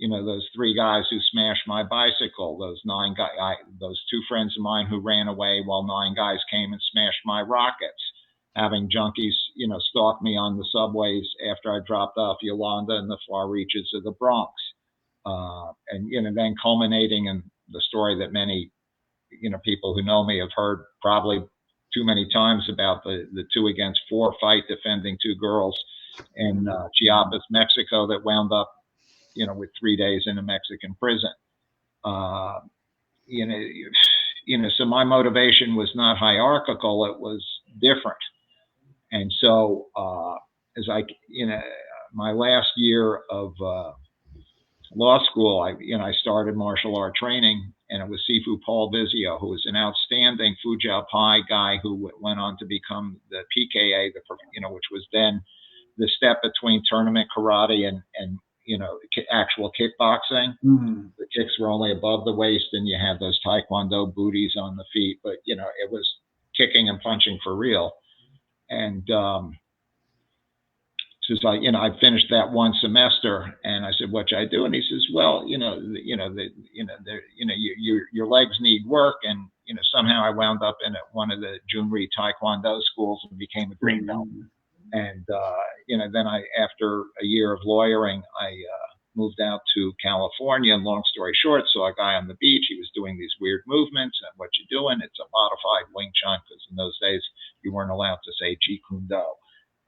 Those 3 guys who smashed my bicycle, those 9 guys, those 2 friends of mine who ran away while 9 guys came and smashed my rockets, having junkies, stalk me on the subways after I dropped off Yolanda in the far reaches of the Bronx. And then culminating in the story that many people who know me have heard probably too many times about the 2 against 4 fight defending 2 girls in Chiapas, Mexico, that wound up, with 3 days in a Mexican prison. So my motivation was not hierarchical; it was different. And so, as my last year of law school, I started martial art training. And it was Sifu Paul Vizio, who was an outstanding Fujia Pai guy who went on to become the PKA, which was then the step between tournament karate and actual kickboxing. Mm-hmm. The kicks were only above the waist, and you had those taekwondo booties on the feet. But it was kicking and punching for real. And says, I finished that one semester, and I said, what should I do? And he says, well, your legs need work. And, somehow I wound up in one of the Junri Taekwondo schools and became a green belt. And, then after a year of lawyering, I moved out to California. And long story short, saw a guy on the beach. He was doing these weird movements. And what you doing? It's a modified Wing Chun, because in those days, you weren't allowed to say Jeet Kune Do.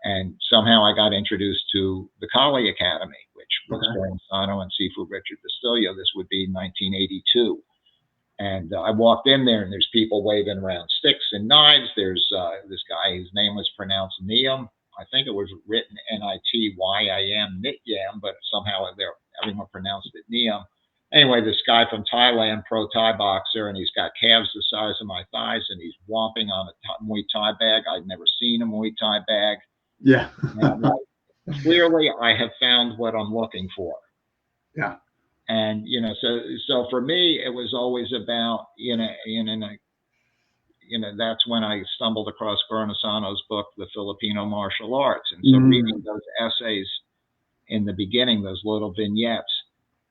And somehow I got introduced to the Kali Academy, which was Guro and Sifu Richard Bastillo. This would be 1982. And I walked in there, and there's people waving around sticks and knives. There's this guy, his name was pronounced Niam. I think it was written Nityam, Nityam, but somehow everyone pronounced it Niam. Anyway, this guy from Thailand, pro Thai boxer, and he's got calves the size of my thighs, and he's whomping on a Muay Thai bag. I'd never seen a Muay Thai bag. Yeah. And clearly, I have found what I'm looking for. Yeah. And, so for me, it was always about, that's when I stumbled across Guro book, The Filipino Martial Arts. And so reading those essays in the beginning, those little vignettes,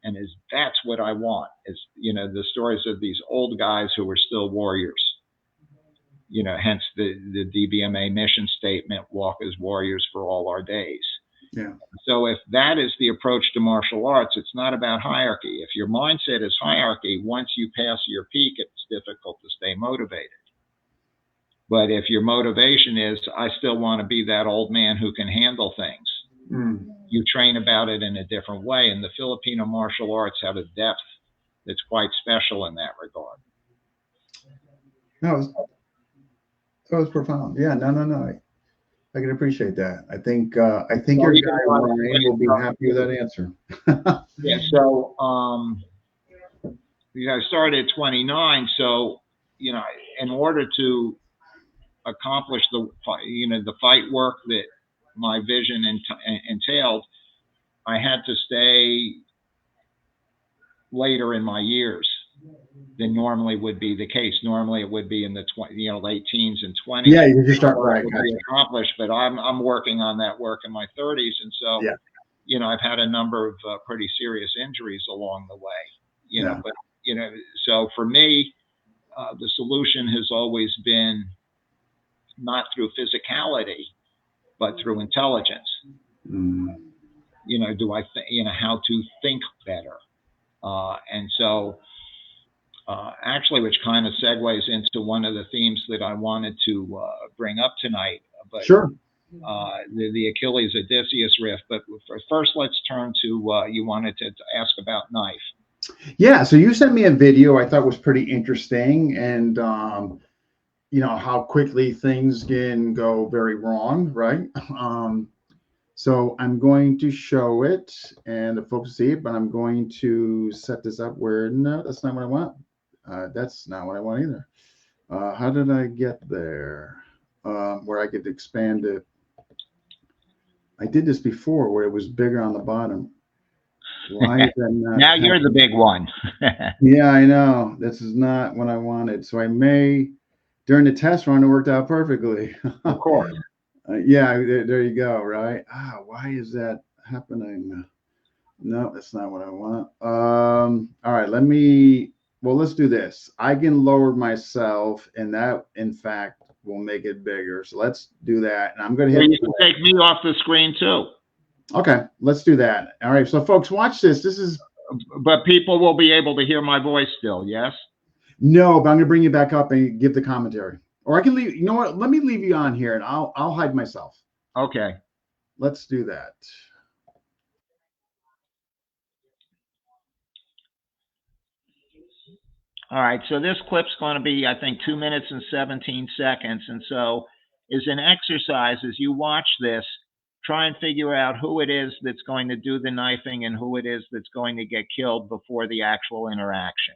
and that's what I want, is, the stories of these old guys who were still warriors, hence the DBMA mission statement, walk as warriors for all our days. Yeah. So if that is the approach to martial arts, it's not about hierarchy. If your mindset is hierarchy, once you pass your peak, it's difficult to stay motivated. But if your motivation is, I still want to be that old man who can handle things, you train about it in a different way. And the Filipino martial arts have a depth that's quite special in that regard. That was profound. Yeah, no. I can appreciate that. I think your guy Ryan will be happy with that answer. Yeah. So, I started at 29. So, in order to accomplish the fight work that my vision entailed, I had to stay later in my years than normally would be the case. Normally, it would be in the late teens and 20s. Yeah, you just start right. Accomplished, but I'm working on that work in my 30s, and so I've had a number of pretty serious injuries along the way. But so for me, the solution has always been not through physicality, but through intelligence. Do I how to think better, and so. Actually, which kind of segues into one of the themes that I wanted to bring up tonight. But sure. The Achilles Odysseus riff. But first, let's turn to you wanted to ask about knife. Yeah. So you sent me a video I thought was pretty interesting, and how quickly things can go very wrong, right? So I'm going to show it, and the folks see it, but I'm going to set this up where no, that's not what I want. That's not what I want either. How did I get there? Where I could expand it. I did this before where it was bigger on the bottom. Why is that not? Now you're the big one. Yeah, I know. This is not what I wanted. So I may, during the test run, it worked out perfectly. Of course. Yeah, there you go, right? Why is that happening? No, that's not what I want. All right, let's do this. I can lower myself, and that, in fact, will make it bigger. So let's do that. And I'm going to hit. You can take me off the screen, too. Okay, let's do that. All right, so folks, watch this. This is. But people will be able to hear my voice still, yes? No, but I'm going to bring you back up and give the commentary. Or I can leave. You know what? Let me leave you on here, and I'll hide myself. Okay. Let's do that. All right, so this clip's going to be, I think, 2 minutes and 17 seconds. And so is an exercise as you watch this, try and figure out who it is that's going to do the knifing and who it is that's going to get killed before the actual interaction.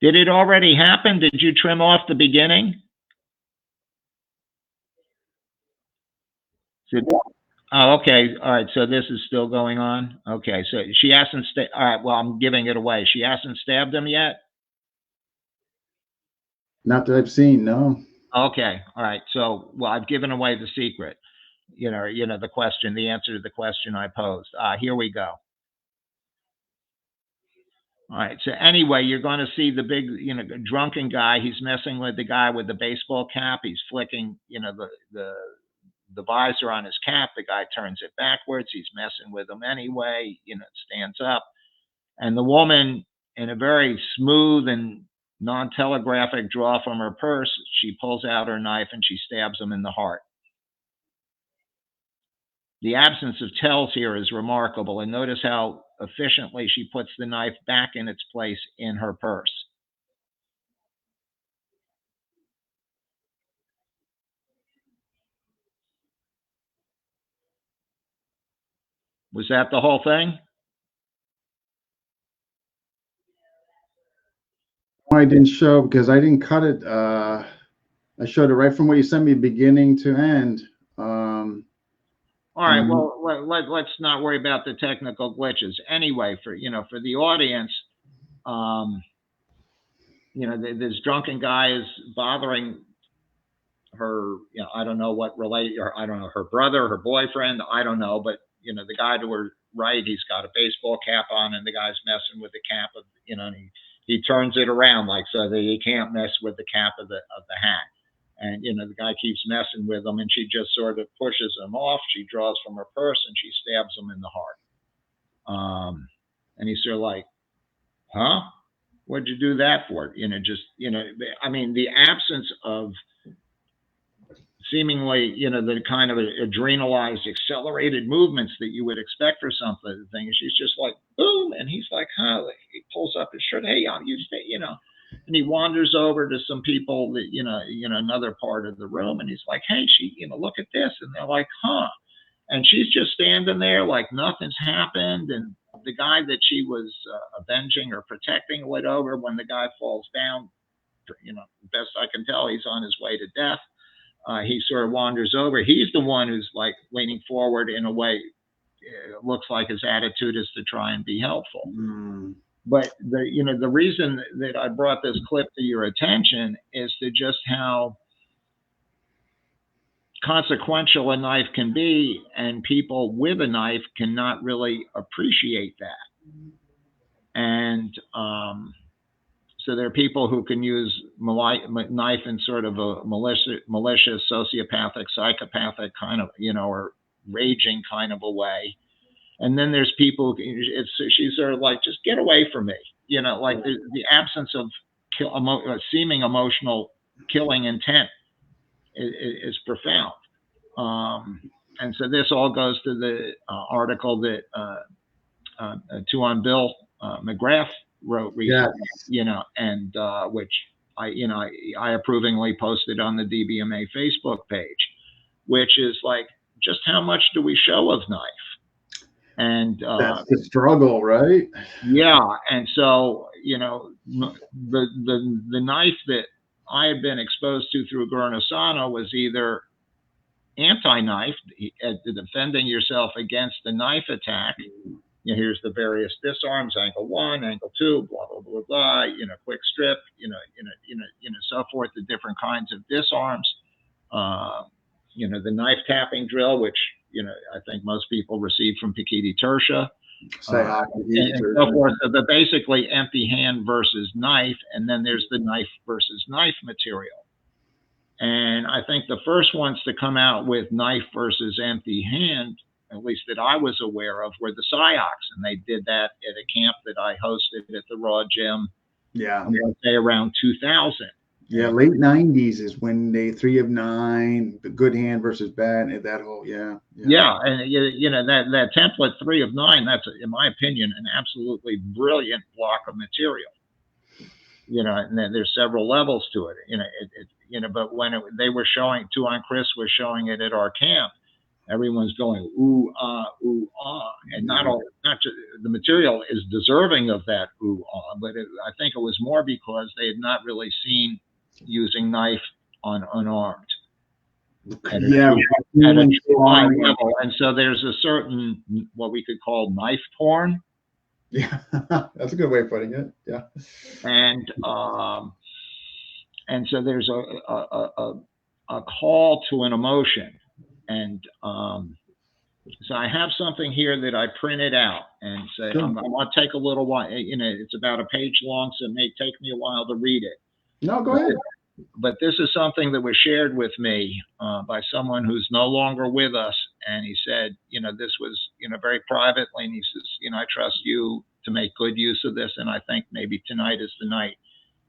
Did it already happen? Did you trim off the beginning? Oh, okay. All right. So this is still going on. Okay. So she hasn't. All right. Well, I'm giving it away. She hasn't stabbed him yet. Not that I've seen, no. Okay. All right. So, well, I've given away the secret. The question, the answer to the question I posed. Here we go. All right. So anyway, you're going to see the big, drunken guy. He's messing with the guy with the baseball cap. He's flicking, the visor on his cap. The guy turns it backwards. He's messing with him anyway. Stands up, and the woman, in a very smooth and non-telegraphic draw from her purse, she pulls out her knife and she stabs him in the heart. The absence of tells here is remarkable, and notice how efficiently she puts the knife back in its place in her purse. Was that the whole thing? I didn't show because I didn't cut it. I showed it right from what you sent me, beginning to end. All right. Well, let's not worry about the technical glitches. Anyway, for the audience, this drunken guy is bothering her. I don't know what related, or I don't know, her brother, her boyfriend. I don't know, but the guy to her right, he's got a baseball cap on, and the guy's messing with the cap of, and he turns it around like so that he can't mess with the cap of the hat. And the guy keeps messing with him, and she just sort of pushes him off. She draws from her purse and she stabs him in the heart. And he's sort of like, "Huh? What'd you do that for?" I mean, the absence of seemingly, the kind of adrenalized, accelerated movements that you would expect for something. She's just like, boom, and he's like, huh? He pulls up his shirt. Hey, you stay, and he wanders over to some people that, another part of the room, and he's like, hey, look at this, and they're like, huh? And she's just standing there like nothing's happened, and the guy that she was avenging or protecting or whatever, when the guy falls down, best I can tell, he's on his way to death. He sort of wanders over. He's the one who's like leaning forward in a way. It looks like his attitude is to try and be helpful. But the reason that I brought this clip to your attention is to just how consequential a knife can be, and people with a knife cannot really appreciate that. And so there are people who can use knife in sort of a malicious, sociopathic, psychopathic kind of, or raging kind of a way. And then there's people, she's sort of like, just get away from me. Like the absence of seeming emotional killing intent is profound. And so this all goes to the article that Tuan Bill McGrath wrote recently, yes. And which I approvingly posted on the DBMA Facebook page, which is like, just how much do we show of knife? And that's the struggle, right? Yeah, and so the knife that I had been exposed to through Guro was either anti-knife, defending yourself against the knife attack. Here's the various disarms: angle 1, angle 2, blah blah blah blah. Quick strip. So forth. The different kinds of disarms. The knife tapping drill, which I think most people receive from Pikiti Tertia. And so forth. So the basically empty hand versus knife, and then there's the knife versus knife material. And I think the first ones to come out with knife versus empty hand, at least that I was aware of, were the Psyops, and they did that at a camp that I hosted at the Raw Gym. Yeah, I'm going to say around 2000. Yeah, late 90s is when they 3 of 9, the good hand versus bad, and that whole and that template 3 of 9. That's, in my opinion, an absolutely brilliant block of material. And then there's several levels to it. But when they were showing, Tuan Chris was showing it at our camp, everyone's going ooh ah, and not just the material is deserving of that ooh ah, but I think it was more because they had not really seen using knife on unarmed. at Yeah, a true high level. And so there's a certain, what we could call knife porn. Yeah, that's a good way of putting it. Yeah. And so there's a call to an emotion. And so I have something here that I printed out and say, Sure. I want to take a little while, it's about a page long, so it may take me a while to read it. No, go ahead. But this is something that was shared with me by someone who's no longer with us. And he said, this was, very privately. And he says, I trust you to make good use of this. And I think maybe tonight is the night.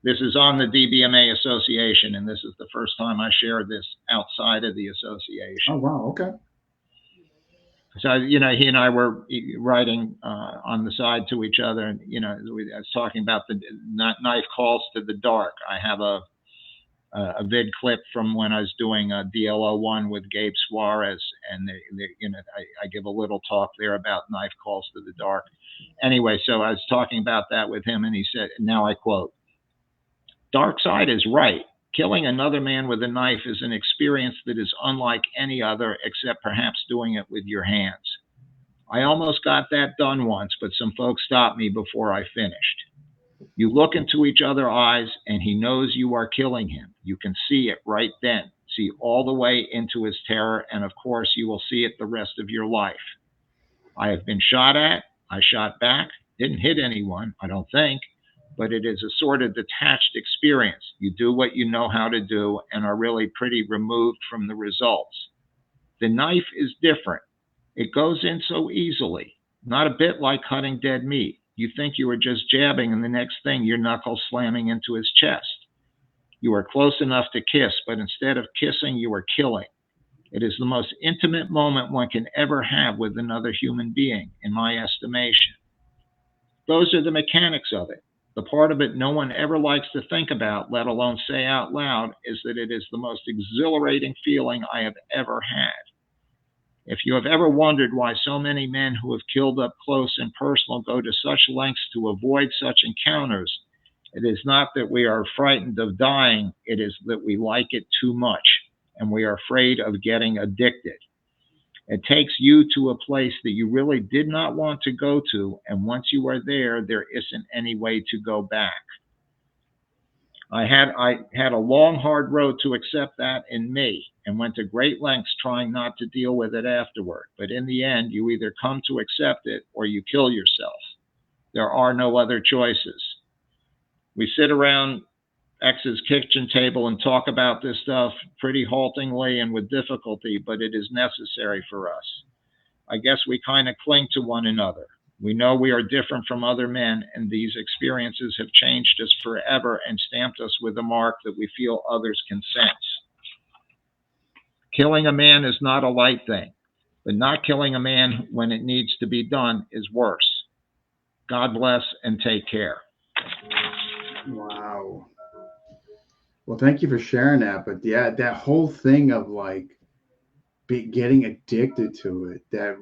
This is on the DBMA Association. And this is the first time I share this outside of the association. Oh, wow. Okay. So, he and I were writing on the side to each other. And, I was talking about the knife calls to the dark. I have a vid clip from when I was doing a DLO1 with Gabe Suarez, and I give a little talk there about knife calls to the dark. Anyway, so I was talking about that with him, and he said, now I quote, "Dark side is right. Killing another man with a knife is an experience that is unlike any other, except perhaps doing it with your hands. I almost got that done once, but some folks stopped me before I finished. You look into each other's eyes, and he knows you are killing him. You can see it right then, see all the way into his terror, and of course you will see it the rest of your life. I have been shot at. I shot back. Didn't hit anyone, I don't think, but it is a sort of detached experience. You do what you know how to do and are really pretty removed from the results. The knife is different. It goes in so easily, not a bit like cutting dead meat. You think you are just jabbing, and the next thing, your knuckles slamming into his chest. You are close enough to kiss, but instead of kissing, you are killing. It is the most intimate moment one can ever have with another human being, in my estimation. Those are the mechanics of it. The part of it no one ever likes to think about, let alone say out loud, is that it is the most exhilarating feeling I have ever had. If you have ever wondered why so many men who have killed up close and personal go to such lengths to avoid such encounters, it is not that we are frightened of dying, it is that we like it too much, and we are afraid of getting addicted. It takes you to a place that you really did not want to go to, and once you are there, there isn't any way to go back. I had a long, hard road to accept that in me, and went to great lengths trying not to deal with it afterward. But in the end, you either come to accept it or you kill yourself. There are no other choices. We sit around X's kitchen table and talk about this stuff pretty haltingly and with difficulty, but it is necessary for us. I guess we kind of cling to one another. We know we are different from other men, and these experiences have changed us forever and stamped us with a mark that we feel others can sense. Killing a man is not a light thing, but not killing a man when it needs to be done is worse. God bless and take care." Wow. Well, thank you for sharing that. But yeah, that whole thing of like getting addicted to it, that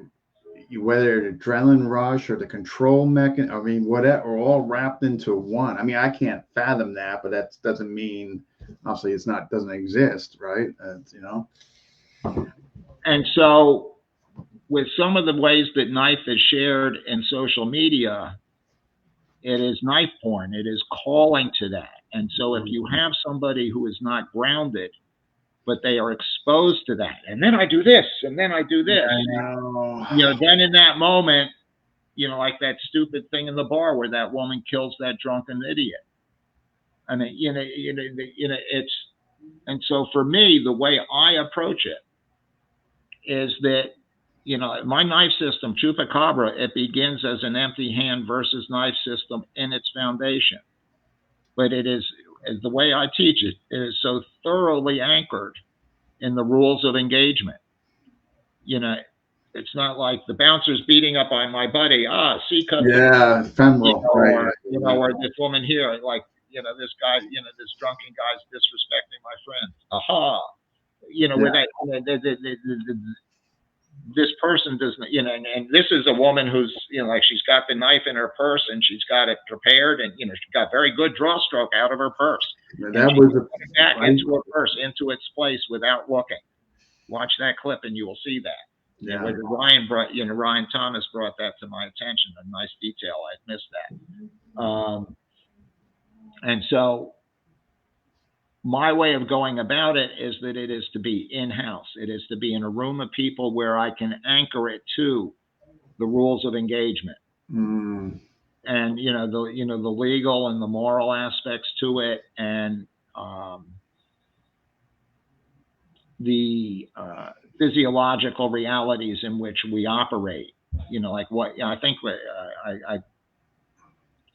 whether the adrenaline rush or the control mechanism, I mean, whatever, are all wrapped into one. I mean, I can't fathom that, but that doesn't mean obviously doesn't exist, right? And so with some of the ways that knife is shared in social media, it is knife porn. It is calling to that. And so if you have somebody who is not grounded, but they are exposed to that, and then I do this, and then I do this, then in that moment, like that stupid thing in the bar where that woman kills that drunken idiot. And it's, and so for me, the way I approach it is that, my knife system, Chupacabra, it begins as an empty hand versus knife system in its foundation. But it is, the way I teach it, it is so thoroughly anchored in the rules of engagement. It's not like the bouncer's beating up on my buddy. C cut. Yeah, femoral. Or this woman here, like, this guy, this drunken guy's disrespecting my friend. Aha. With that, this person does not, and this is a woman who's, like she's got the knife in her purse and she's got it prepared, and she got very good draw stroke out of her purse. That was back into her purse, into its place without looking. Watch that clip and you will see that. Yeah. Whether Ryan Thomas brought that to my attention, a nice detail. I'd missed that. And so my way of going about it is that it is to be in-house. It is to be in a room of people where I can anchor it to the rules of engagement. Mm. And the legal and the moral aspects to it, and the physiological realities in which we operate. Like what I think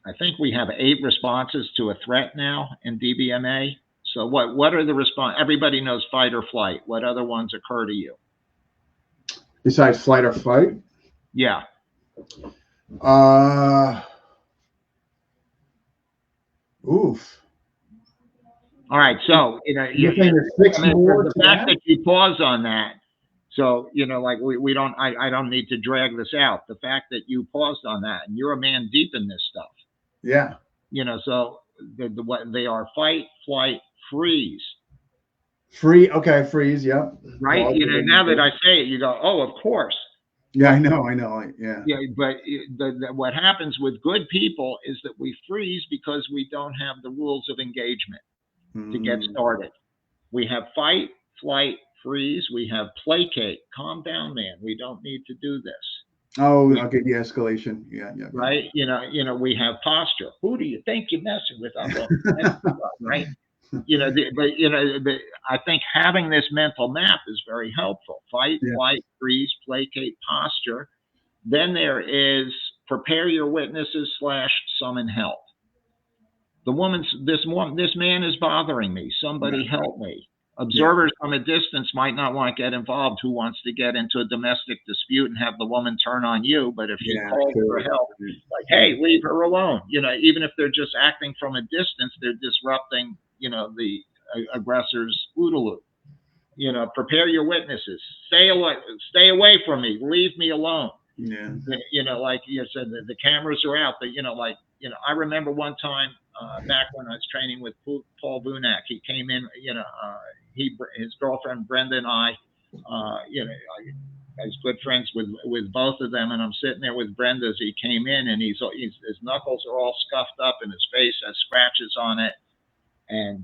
I think we have 8 responses to a threat now in DBMA. So what are the response? Everybody knows fight or flight. What other ones occur to you? Besides flight or fight? Yeah. Oof. All right. So the fact that you pause on that. So like we don't. I don't need to drag this out. The fact that you paused on that, and you're a man deep in this stuff. Yeah. So what they are: fight, flight, freeze. Okay, freeze. Yep. Right. Pause, now that I say it, you go, oh, of course. Yeah, I know. Yeah. Yeah, but what happens with good people is that we freeze because we don't have the rules of engagement to get started. We have fight, flight, freeze. We have placate. Calm down, man. We don't need to do this. Oh, okay, de-escalation. Yeah. Right. We have posture. Who do you think you're messing with? Right. I think having this mental map is very helpful. Fight, flight, freeze, placate, posture. Then there is prepare your witnesses / summon help. This man is bothering me. Somebody help me. Observers from a distance might not want to get involved. Who wants to get into a domestic dispute and have the woman turn on you? But if you call for help, like, hey, leave her alone. Even if they're just acting from a distance, they're disrupting, the aggressor's OODA loop. Prepare your witnesses. Stay away from me. Leave me alone. Yeah. Like you said, the cameras are out. But I remember one time back when I was training with Paul Vunak, he came in. His girlfriend Brenda and I was good friends with both of them, and I'm sitting there with Brenda as he came in, and his knuckles are all scuffed up, and his face has scratches on it, and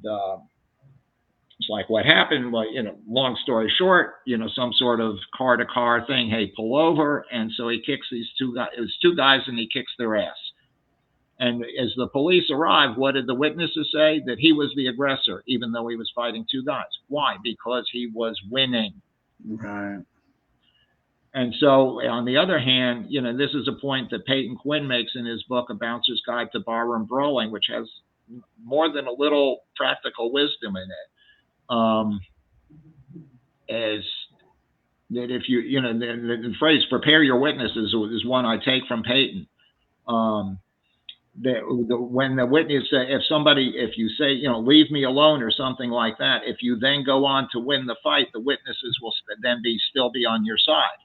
it's like, what happened? Well, long story short, some sort of car-to-car thing. Hey, pull over, and so he kicks these 2 guys. It was 2 guys, and he kicks their ass. And as the police arrived, what did the witnesses say? That he was the aggressor, even though he was fighting 2 guys. Why? Because he was winning. Right. And so, on the other hand, this is a point that Peyton Quinn makes in his book, A Bouncer's Guide to Barroom Brawling, which has more than a little practical wisdom in it. Is that if the phrase "prepare your witnesses" is one I take from Peyton. When the witness, if you say, leave me alone or something like that, if you then go on to win the fight, the witnesses will then still be on your side.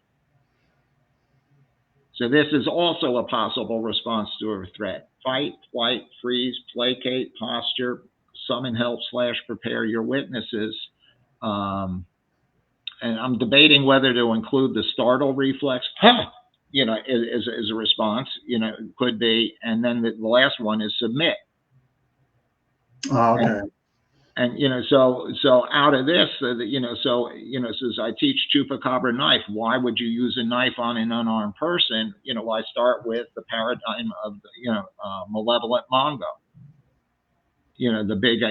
So this is also a possible response to a threat. Fight, flight, freeze, placate, posture, summon help / prepare your witnesses. And I'm debating whether to include the startle reflex. Is a response, could be. And then the last one is submit. Oh, okay. And so out of this, says I teach chupacabra knife. Why would you use a knife on an unarmed person? I start with the paradigm of malevolent Mongo. The big,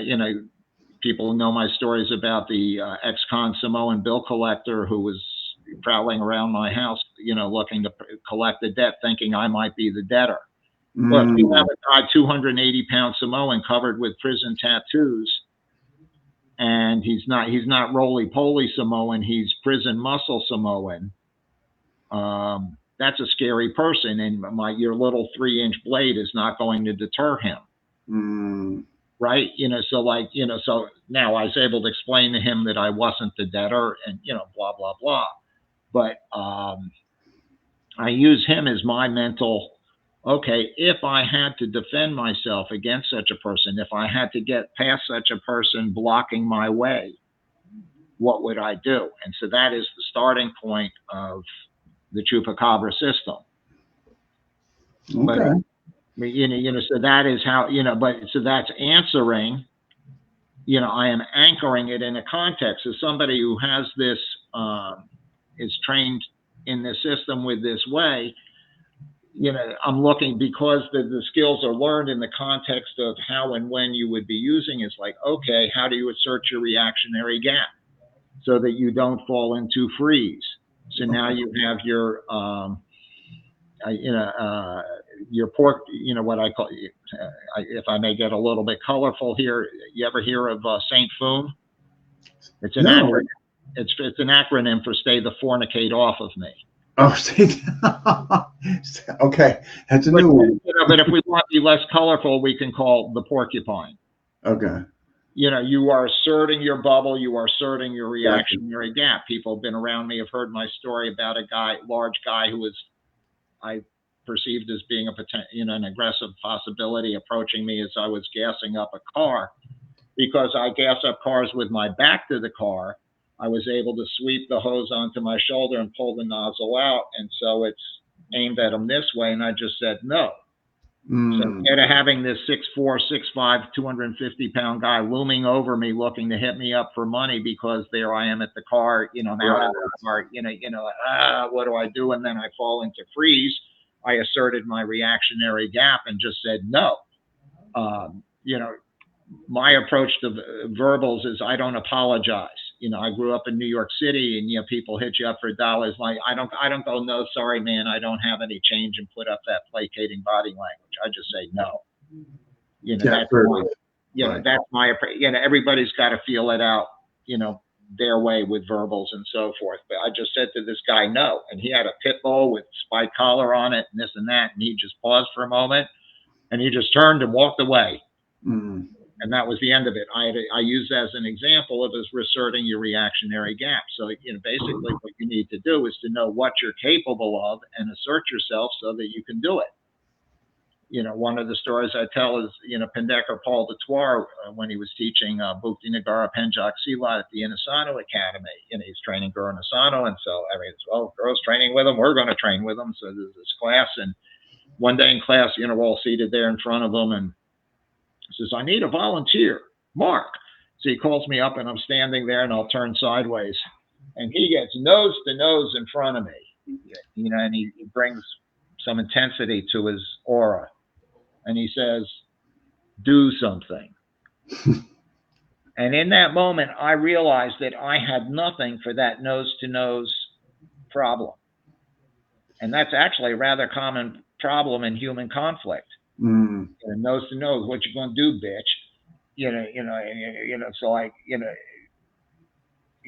people know my stories about the ex-con Samoan bill collector who was prowling around my house, looking to collect the debt, thinking I might be the debtor. Well, if you have a guy 280-pound Samoan covered with prison tattoos, and he's not roly-poly Samoan, he's prison muscle Samoan. That's a scary person, and your little 3-inch blade is not going to deter him. Right? So now I was able to explain to him that I wasn't the debtor, and blah blah blah. But I use him as my mental, okay, if I had to defend myself against such a person, if I had to get past such a person blocking my way, what would I do? And so that is the starting point of the Chupacabra system. Okay. But, so that is how, so that's answering, I am anchoring it in a context. As somebody who has this, is trained in this system with this way, I'm looking, because the skills are learned in the context of how and when you would be using. It's like, okay, how do you assert your reactionary gap so that you don't fall into freeze? So now you have your, your pork, what I call, if I may get a little bit colorful here, you ever hear of Saint Foom? It's an acronym. It's an acronym for "Stay the Fornicate Off of Me." Oh, okay, that's a new one. But if we want to be less colorful, we can call the porcupine. Okay. You are asserting your bubble. You are asserting your reactionary gap. People have been around me have heard my story about a large guy who was, I perceived as being an aggressive possibility, approaching me as I was gassing up a car. Because I gas up cars with my back to the car, I was able to sweep the hose onto my shoulder and pull the nozzle out. And so it's aimed at him this way. And I just said no. So instead of having this 6'4", 6'5", 250-pound guy looming over me, looking to hit me up for money because there I am at the car, I'm out of the car, what do I do? And then I fall into freeze. I asserted my reactionary gap and just said no. My approach to verbals is I don't apologize. I grew up in New York City, and people hit you up for dollars. Like I don't go, no, sorry, man, I don't have any change, and put up that placating body language. I just say no. That's my approach. Everybody's got to feel it out, their way with verbals and so forth. But I just said to this guy no, and he had a pit bull with spike collar on it and this and that, and he just paused for a moment, and he just turned and walked away. And that was the end of it. I use that as an example of asserting your reactionary gap. So, basically what you need to do is to know what you're capable of and assert yourself so that you can do it. One of the stories I tell is, Pendekar Paul Dutoir, when he was teaching Bhukti Nagara Penjak Silat at the Inasano Academy, he's training Guro Nasano. And so, Guro's training with him, we're going to train with him. So there's this class. And one day in class, we're all seated there in front of him, and he says, I need a volunteer, Mark. So he calls me up, and I'm standing there, and I'll turn sideways. And he gets nose to nose in front of me, and he brings some intensity to his aura. And he says, do something. And in that moment, I realized that I had nothing for that nose-to-nose problem. And that's actually a rather common problem in human conflict. Nose to nose, what you gonna do, bitch? So like,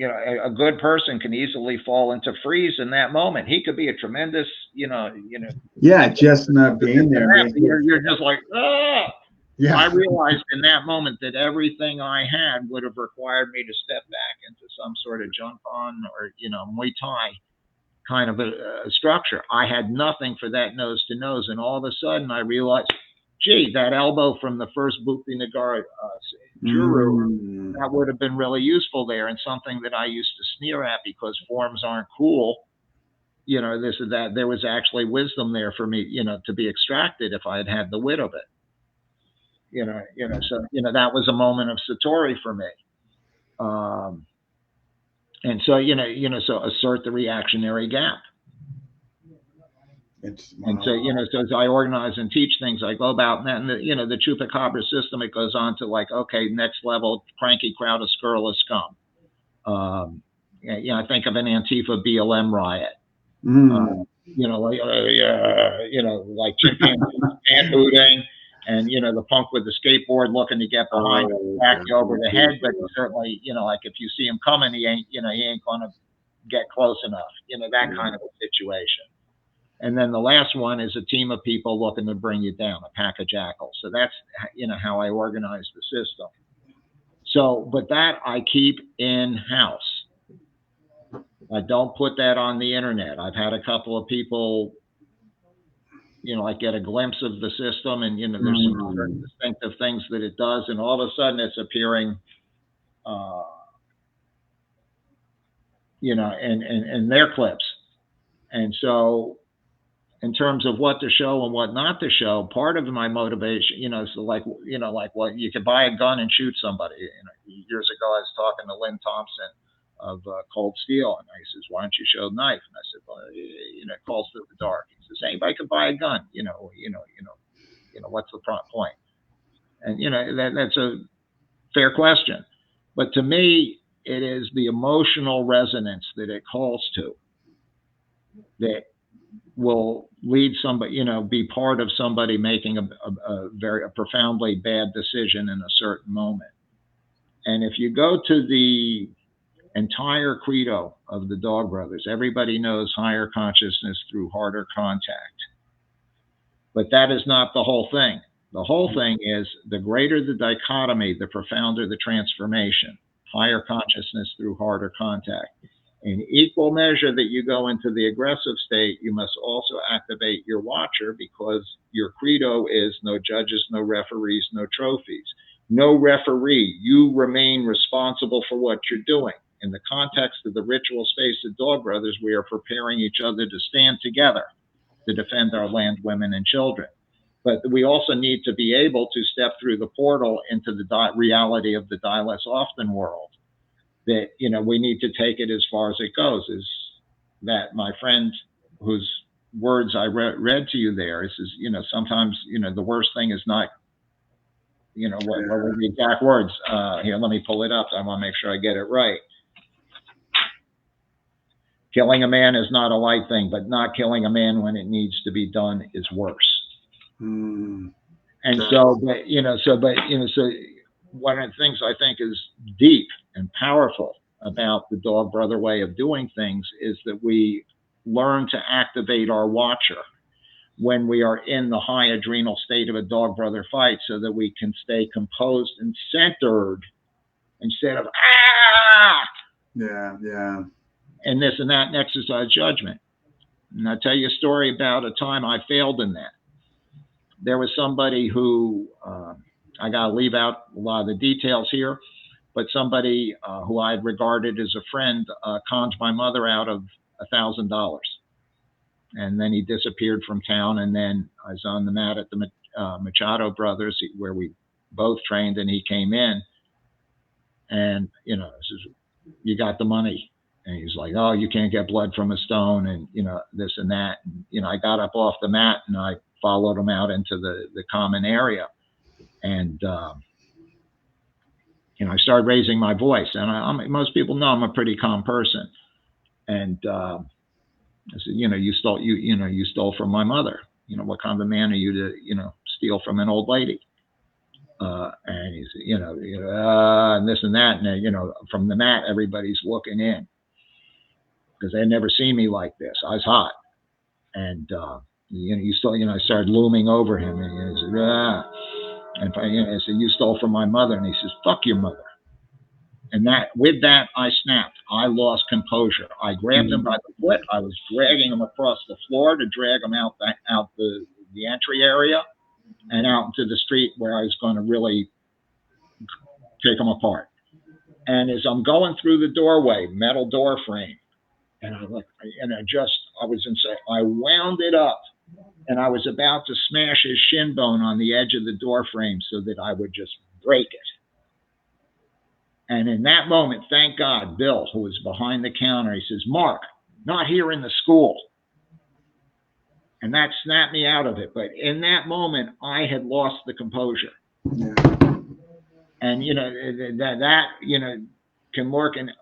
a good person can easily fall into freeze in that moment. He could be a tremendous, just not being there. You're just like, ah. Yeah. I realized in that moment that everything I had would have required me to step back into some sort of Junpan or, Muay Thai kind of a structure. I had nothing for that nose to nose. And all of a sudden I realized, gee, that elbow from the first Bhukti Nagara Guru, that would have been really useful there, and something that I used to sneer at because forms aren't cool. This or that. There was actually wisdom there for me, to be extracted if I had had the wit of it. So that was a moment of satori for me. And so, so assert the reactionary gap. And so, so as I organize and teach things, I go about, and the Chupacabra system, it goes on to like, okay, next level, cranky crowd of scurrilous scum. I think of an Antifa BLM riot. Like chimpanzees and hooting, and the punk with the skateboard looking to get behind him, back you over the head, but certainly, like if you see him coming, he ain't going to get close enough, that kind of a situation. And then the last one is a team of people looking to bring you down, a pack of jackals. So that's, how I organize the system. So, but that I keep in-house. I don't put that on the internet. I've had a couple of people, like get a glimpse of the system, and, there's some certain distinctive things that it does, and all of a sudden it's appearing in their clips. And so in terms of what to show and what not to show, part of my motivation, is well, you could buy a gun and shoot somebody. Years ago, I was talking to Lynn Thompson of Cold Steel, and he says, "Why don't you show knife?" And I said, "Well, it calls through the dark." He says, "Anybody could buy a gun. What's the point?" And that's a fair question, but to me, it is the emotional resonance that it calls to that will lead somebody, be part of somebody making a very profoundly bad decision in a certain moment. And if you go to the entire credo of the Dog Brothers, everybody knows higher consciousness through harder contact. But that is not the whole thing. The whole thing is the greater the dichotomy, the profounder the transformation. Higher consciousness through harder contact. In equal measure that you go into the aggressive state, you must also activate your watcher, because your credo is no judges, no referees, no trophies. No referee. You remain responsible for what you're doing. In the context of the ritual space of Dog Brothers, we are preparing each other to stand together to defend our land, women, and children. But we also need to be able to step through the portal into the reality of the die less often world. That, we need to take it as far as it goes. Is that my friend whose words I read to you there is sometimes, the worst thing is not, what were the exact words? Here, let me pull it up. I want to make sure I get it right. Killing a man is not a light thing, but not killing a man when it needs to be done is worse. And so one of the things I think is deep and powerful about the Dog Brother way of doing things is that we learn to activate our watcher when we are in the high adrenal state of a Dog Brother fight, so that we can stay composed and centered instead of and this and that and exercise judgment. And I'll tell you a story about a time I failed in that. There was somebody who, I got to leave out a lot of the details here, but somebody who I had regarded as a friend conned my mother out of $1,000. And then he disappeared from town. And then I was on the mat at the Machado Brothers, where we both trained, and he came in and, says, "You got the money?" And he's like, "Oh, you can't get blood from a stone," and, this and that. And, I got up off the mat and I followed him out into the common area. And, I started raising my voice. And most people know I'm a pretty calm person. And I said, "You stole from my mother. What kind of a man are you to, steal from an old lady?" And he said, and this and that. And, from the mat, everybody's looking in, because they had never seen me like this. I was hot. And, I started looming over him. And he said, And I said, "You stole from my mother." And he says, "Fuck your mother." And with that, I snapped. I lost composure. I grabbed him by the foot. I was dragging him across the floor to drag him out the entry area and out into the street, where I was going to really take him apart. And as I'm going through the doorway, metal door frame, and I was insane. I wound it up, and I was about to smash his shin bone on the edge of the door frame so that I would just break it. And in that moment, thank God, Bill, who was behind the counter, he says, "Mark, not here in the school." And that snapped me out of it. But in that moment, I had lost the composure. Yeah. And, that can work. And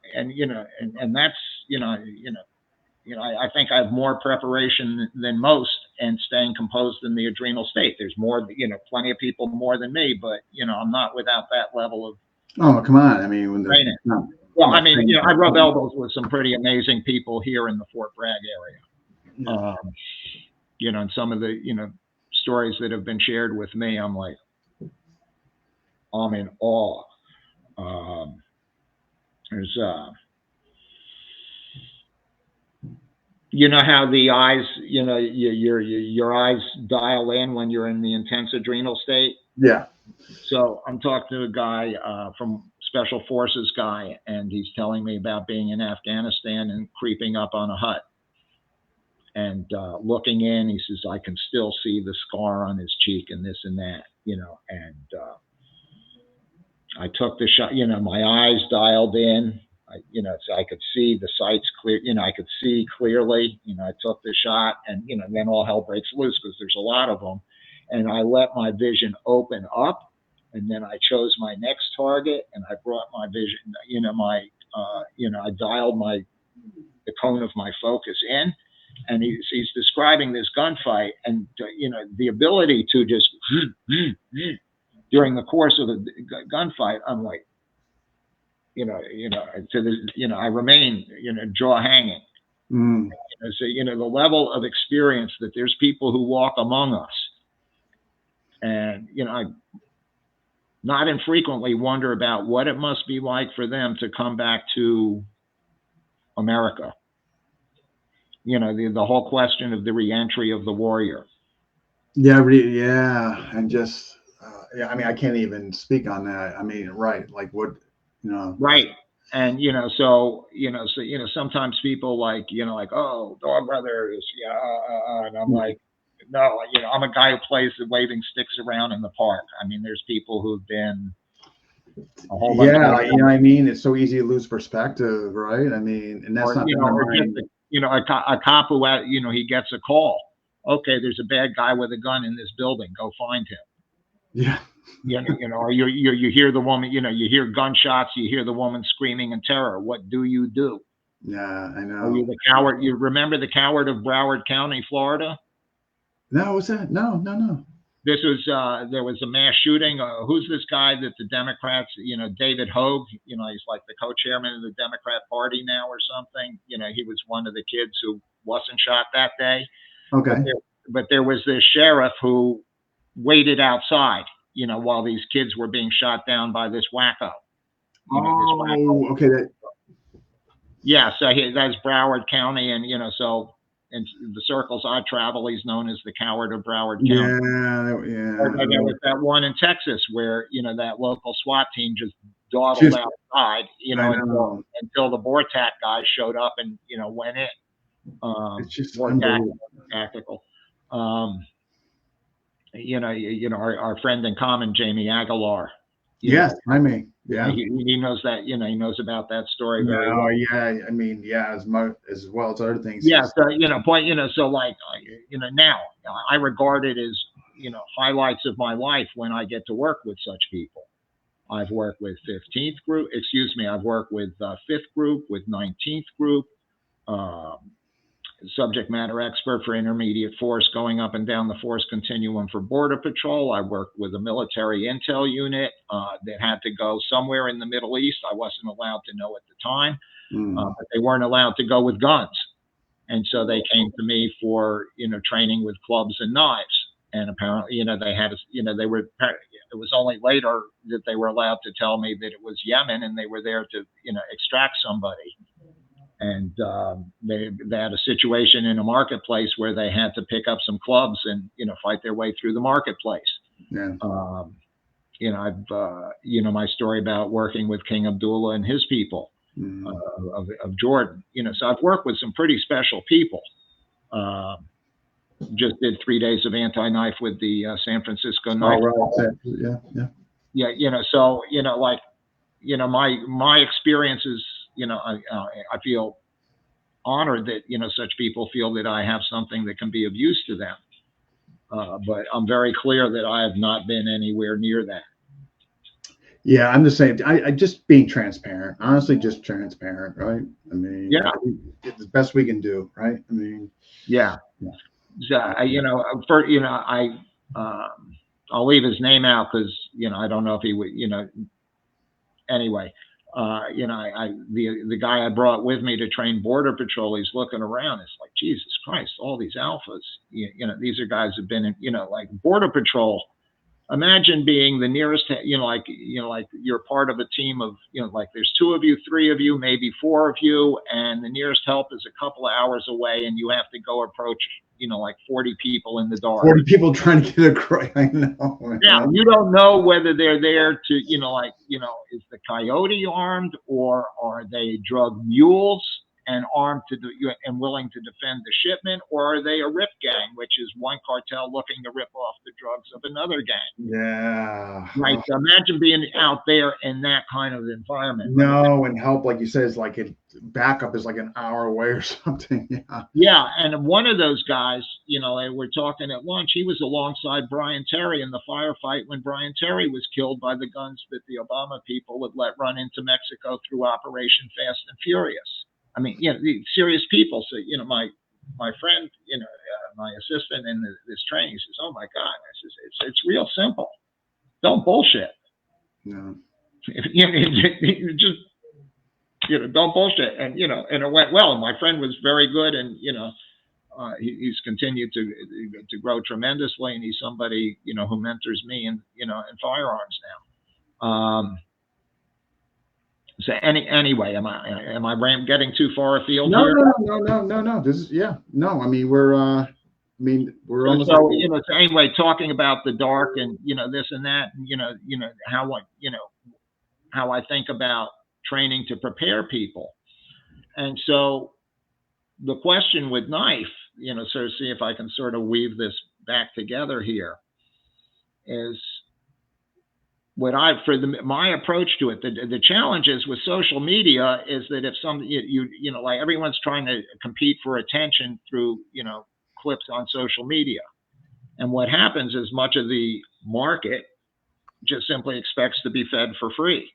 that's, I think I have more preparation than most and staying composed in the adrenal state. There's more, plenty of people more than me, but, I'm not without that level of. Oh, come on. I mean, training. Well, I mean, I rub elbows with some pretty amazing people here in the Fort Bragg area. Yeah. And some of the, stories that have been shared with me, I'm like, I'm in awe. There's, how the eyes, your eyes dial in when you're in the intense adrenal state. Yeah. So I'm talking to a guy from special forces guy, and he's telling me about being in Afghanistan and creeping up on a hut. And looking in, he says, I can still see the scar on his cheek and this and that, and I took the shot, my eyes dialed in, so I could see the sights clear, I could see clearly, I took the shot, and, then all hell breaks loose because there's a lot of them. And I let my vision open up, and then I chose my next target, and I brought my vision, I dialed the cone of my focus in. And he's describing this gunfight, and the ability to just during the course of the gunfight, I'm like, I remain, jaw hanging. So the level of experience that there's people who walk among us, and I not infrequently wonder about what it must be like for them to come back to America. The whole question of the reentry of the warrior. Yeah, and just I mean, I can't even speak on that. I mean, right, like what, Right, and so sometimes people like oh, dog brothers, and I'm like, no, I'm a guy who plays the waving sticks around in the park. I mean, there's people who've been a whole bunch of I mean, it's so easy to lose perspective, right? I mean, and that's not a cop who he gets a call. Okay, there's a bad guy with a gun in this building. Go find him. Yeah. Or you hear the woman. You hear gunshots. You hear the woman screaming in terror. What do you do? Yeah, I know. Are you the coward? You remember the coward of Broward County, Florida? No, what's that? No. This was there was a mass shooting. Who's this guy that the Democrats? David Hogue. He's like the co-chairman of the Democrat Party now or something. He was one of the kids who wasn't shot that day. Okay. But there was this sheriff who waited outside, while these kids were being shot down by this wacko. Okay. Yeah, so that's Broward County, and so in the circles I travel, he's known as the coward of Broward County. Yeah. There was that one in Texas where that local SWAT team just dawdled outside, until the Vortac guy showed up and went in. It's just more tactical. Our friend in common, Jamie Aguilar. Yes, I mean, yeah, he knows that. He knows about that story very well. Yeah, I mean, yeah, as well as other things. Yeah, so so like now I regard it as highlights of my life when I get to work with such people. I've worked with 15th group. I've worked with 5th group, with 19th group. Subject matter expert for intermediate force going up and down the force continuum for Border Patrol. I worked with a military intel unit that had to go somewhere in the Middle East. I wasn't allowed to know at the time, but they weren't allowed to go with guns. And so they came to me for, training with clubs and knives. And apparently, they had, it was only later that they were allowed to tell me that it was Yemen and they were there to, extract somebody. And they had a situation in a marketplace where they had to pick up some clubs and, fight their way through the marketplace. Yeah. I've, my story about working with King Abdullah and his people of Jordan. So I've worked with some pretty special people. Just did 3 days of anti-knife with the San Francisco knife. Yeah. So, my experiences, I feel honored that, such people feel that I have something that can be of use to them. But I'm very clear that I have not been anywhere near that. Yeah, I'm the same. I just being transparent, honestly, just transparent, right? I mean, it's the best we can do, right? I mean, yeah. So, I'll leave his name out because, I don't know if he would, anyway. The guy I brought with me to train Border Patrol, he's looking around. It's like, Jesus Christ, all these alphas. These are guys who've been in, like Border Patrol. imagine being the nearest, like you're part of a team of, like there's 2 of you, 3 of you, maybe 4 of you, and the nearest help is a couple of hours away, and you have to go approach, like 40 people in the dark. 40 people trying to get across. I know. Now, you don't know whether they're there to, is the coyote armed, or are they drug mules and armed and willing to defend the shipment, or are they a rip gang, which is one cartel looking to rip off the drugs of another gang? Yeah. Right. So imagine being out there in that kind of environment. No, and help, like you said, is like backup is like an hour away or something. Yeah. Yeah, and one of those guys, we're talking at lunch. He was alongside Brian Terry in the firefight when Brian Terry was killed by the guns that the Obama people had let run into Mexico through Operation Fast and Furious. I mean, the serious people. So, my friend, my assistant in this training says, "Oh my God," it's real simple. Don't bullshit. No. Just don't bullshit. And and it went well. And my friend was very good, and he's continued to grow tremendously, and he's somebody who mentors me in in firearms now. So anyway, am I getting too far afield here? No. This is no. I mean, we're almost. So so anyway, talking about the dark and this and that, and how I think about training to prepare people, and so the question with knife, sort of see if I can sort of weave this back together here, is what my approach to it. The challenges with social media is that if like everyone's trying to compete for attention through clips on social media, and what happens is much of the market just simply expects to be fed for free.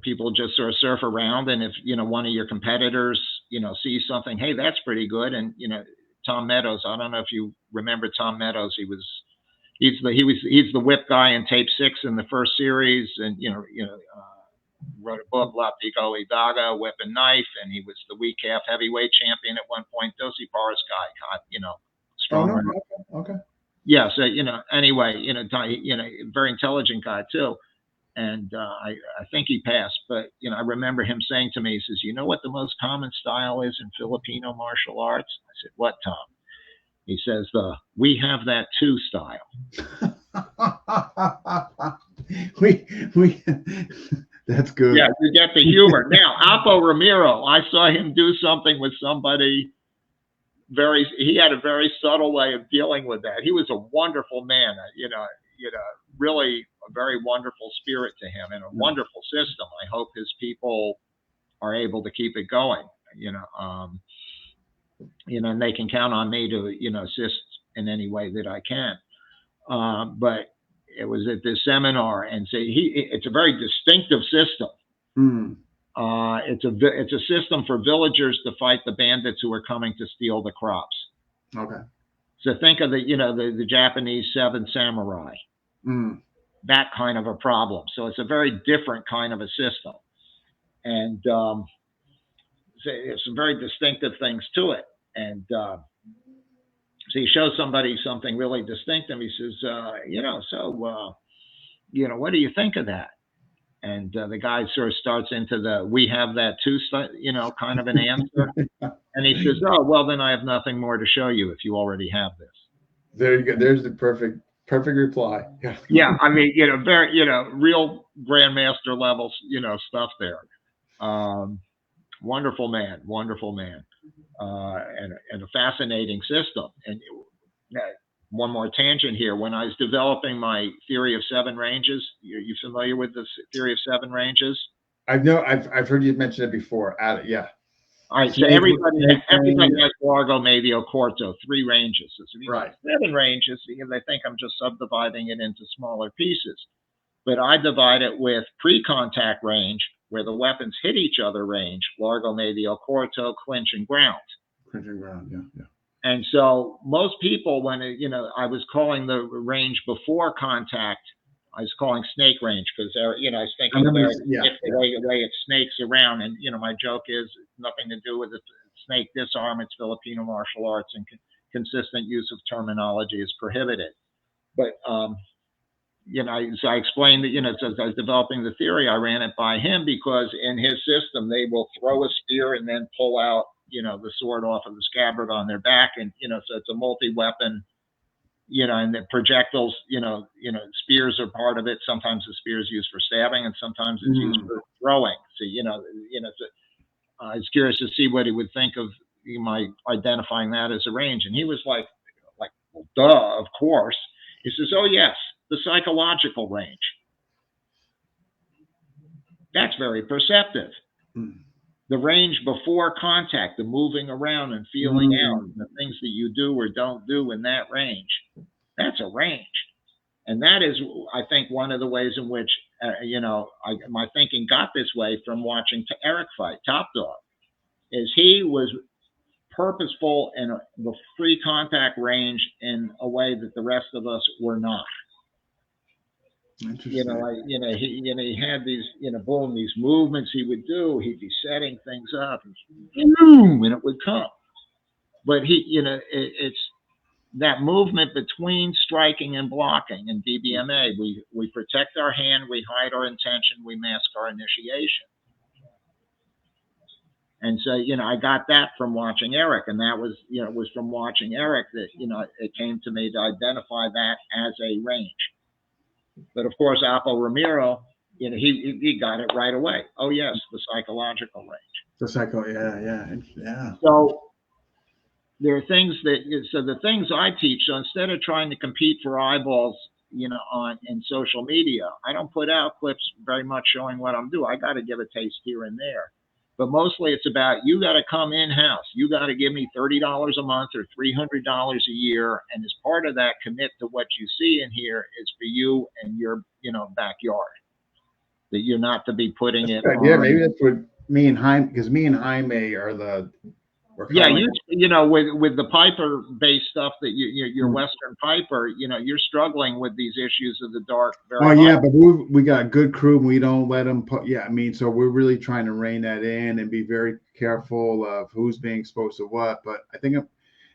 People just sort of surf around, and if one of your competitors sees something, hey, that's pretty good, and Tom Meadows, I don't know if you remember Tom Meadows, he's the whip guy in tape 6 in the first series, and wrote a book, La Pico y Daga, Whip and Knife, and he was the weak half heavyweight champion at one point. Dosi Paris guy, stronger. Oh, no. Okay. Yeah. So anyway, very intelligent guy too. And I think he passed, but I remember him saying to me, he says, "You know what the most common style is in Filipino martial arts?" I said, "What, Tom?" He says, "We have that too" style. we that's good. Yeah, you get the humor. Now, Apo Ramiro, I saw him do something with somebody he had a very subtle way of dealing with that. He was a wonderful man, really a very wonderful spirit to him and a wonderful system. I hope his people are able to keep it going, and they can count on me to, assist in any way that I can. But it was at this seminar, and it's a very distinctive system. Mm. It's a system for villagers to fight the bandits who are coming to steal the crops. Okay. So think of the Japanese 7 samurai. Mm. That kind of a problem. So it's a very different kind of a system, and there's some very distinctive things to it. And so he shows somebody something really distinctive. He says, what do you think of that? And the guy sort of starts into "we have that too," kind of an answer. And he says, "Oh, well, then I have nothing more to show you if you already have this." There you go. There's the perfect reply. Yeah. Yeah. I mean, very, real grandmaster level, stuff there. Wonderful man, and a fascinating system. And one more tangent here. When I was developing my theory of 7 ranges, you familiar with the theory of 7 ranges? I've heard you mention it before. Yeah. All right. So everybody has Largo, Medio, Corto, 3 ranges. So if you have 7 ranges, they think I'm just subdividing it into smaller pieces. But I divide it with pre-contact range, where the weapons hit each other range, Largo, Medio, Corto, clinch, and ground. Clinch and ground, yeah. And so most people, when I was calling the range before contact, I was calling snake range because I was thinking the way it snakes around, and my joke is nothing to do with the snake disarm. It's Filipino martial arts, and consistent use of terminology is prohibited. But so I explained that, as I was developing the theory, I ran it by him because in his system, they will throw a spear and then pull out, the sword off of the scabbard on their back. And, so it's a multi-weapon, and the projectiles, spears are part of it. Sometimes the spear is used for stabbing and sometimes it's used for throwing. So, I was curious to see what he would think of my identifying that as a range. And he was like, well, duh, of course. He says, oh, yes, the psychological range. That's very perceptive. The range before contact, the moving around and feeling out, the things that you do or don't do in that range, that's a range. And that is, I think, one of the ways in which, my thinking got this way from watching Eric fight Top Dog, is he was purposeful in the free contact range in a way that the rest of us were not. He had these, boom, these movements he would do. He'd be setting things up, and boom, and it would come. But it's that movement between striking and blocking in DBMA. We protect our hand, we hide our intention, we mask our initiation. And so, I got that from watching Eric, and that was, it was from watching Eric that, it came to me to identify that as a range. But of course, Alpo Ramiro, he got it right away. Oh yes, the psychological range. Yeah. So there are things the things I teach. So instead of trying to compete for eyeballs, in social media, I don't put out clips very much showing what I'm doing. I got to give a taste here and there. But mostly it's about, you got to come in-house. You got to give me $30 a month or $300 a year. And as part of that, commit to what you see in here is for you and your, backyard. That you're not to be putting it on. Yeah, maybe that's what me and Jaime, because me and Jaime are the... Yeah, with the Piper-based stuff that your Western Piper, you're struggling with these issues of the dark. Yeah, but we got a good crew. And we don't let them put. Yeah, so we're really trying to rein that in and be very careful of who's being exposed to what. But I think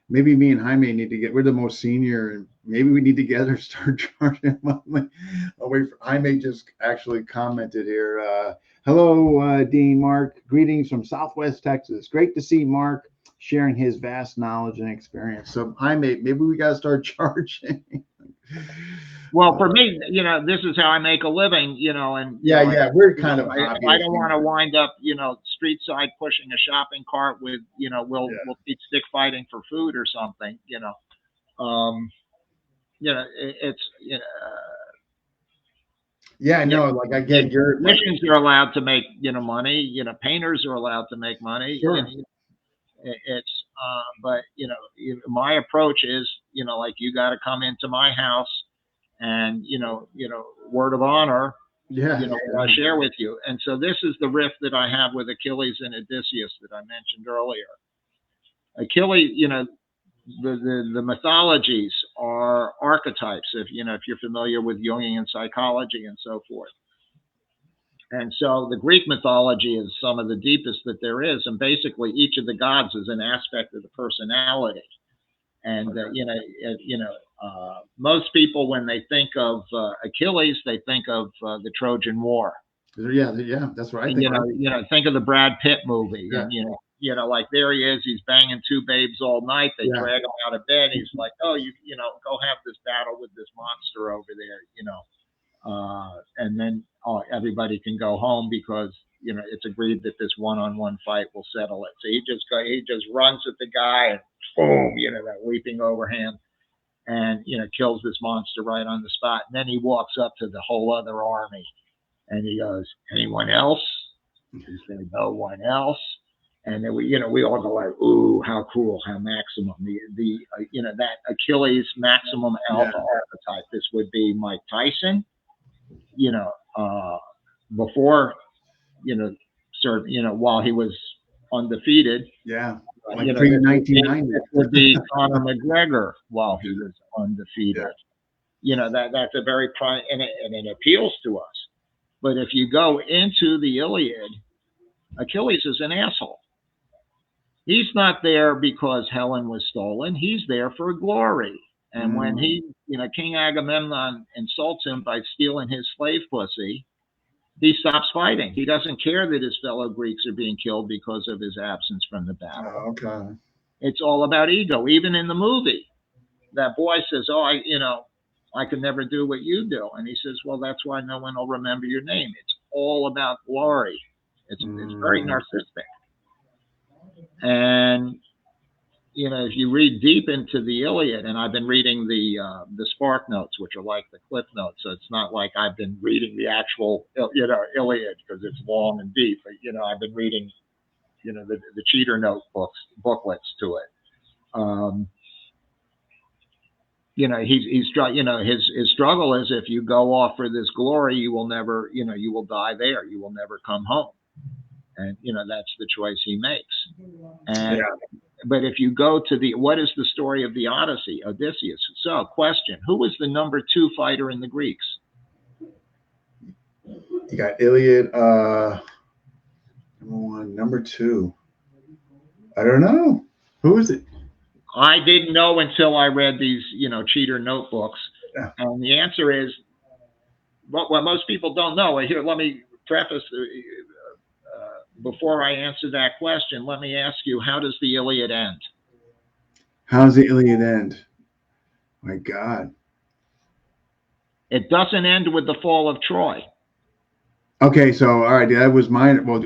maybe me and Jaime need to get rid of the most senior, and maybe we need to start charging monthly. Jaime just actually commented here. Hello, Dean Mark. Greetings from Southwest Texas. Great to see Mark sharing his vast knowledge and experience. So, Jaime, maybe we got to start charging. Well, for me, this is how I make a living, and we're kind of. I don't want to wind up, street side pushing a shopping cart with, we'll keep stick fighting for food or something, it's. Yeah, I know. Like I get your musicians are allowed to make money. Painters are allowed to make money. Sure. It's but my approach is like, you got to come into my house, and word of honor. I share with you. And so this is the riff that I have with Achilles and Odysseus that I mentioned earlier. Achilles, the mythologies are archetypes, if you're familiar with Jungian psychology and so forth. And so the Greek mythology is some of the deepest that there is, and basically each of the gods is an aspect of the personality. And most people, when they think of Achilles, they think of the Trojan War. Yeah, that's right. Think of the Brad Pitt movie. Yeah. And, like, there he is, he's banging two babes all night. They drag him out of bed. He's like, oh, go have this battle with this monster over there, and then everybody can go home because, it's agreed that this one-on-one fight will settle it. So he just runs at the guy and boom, that leaping overhand, and, kills this monster right on the spot. And then he walks up to the whole other army and he goes, anyone else? He said, no one else. And then we all go like, ooh, how cool, how maximum. That Achilles maximum alpha archetype. This would be Mike Tyson, before, while he was undefeated. Yeah. Like pre-1990. It would be Conor McGregor while he was undefeated. Yeah. That's a very prime, and it appeals to us. But if you go into the Iliad, Achilles is an asshole. He's not there because Helen was stolen. He's there for glory. And when he, King Agamemnon insults him by stealing his slave pussy, he stops fighting. He doesn't care that his fellow Greeks are being killed because of his absence from the battle. Oh, okay. It's all about ego. Even in the movie, that boy says, "Oh, I could never do what you do," and he says, "Well, that's why no one will remember your name. It's all about glory. It's very narcissistic." And if you read deep into the Iliad, and I've been reading the Spark Notes, which are like the Cliff Notes, so it's not like I've been reading the actual Iliad because it's long and deep. But I've been reading the cheater booklets to it. His struggle is, if you go off for this glory, you will never, you will die there. You will never come home. And, that's the choice he makes. And, but if you go to what is the story of the Odyssey, Odysseus? So, question, who was the number 2 fighter in the Greeks? You got Iliad, number 1, number 2. I don't know. Who is it? I didn't know until I read these, cheater notebooks. Yeah. And the answer is, what most people don't know. Here, let me preface, before I answer that question, let me ask you, how does the Iliad end? How does the Iliad end? My God. It doesn't end with the fall of Troy. Okay, so all right, that was mine. Well,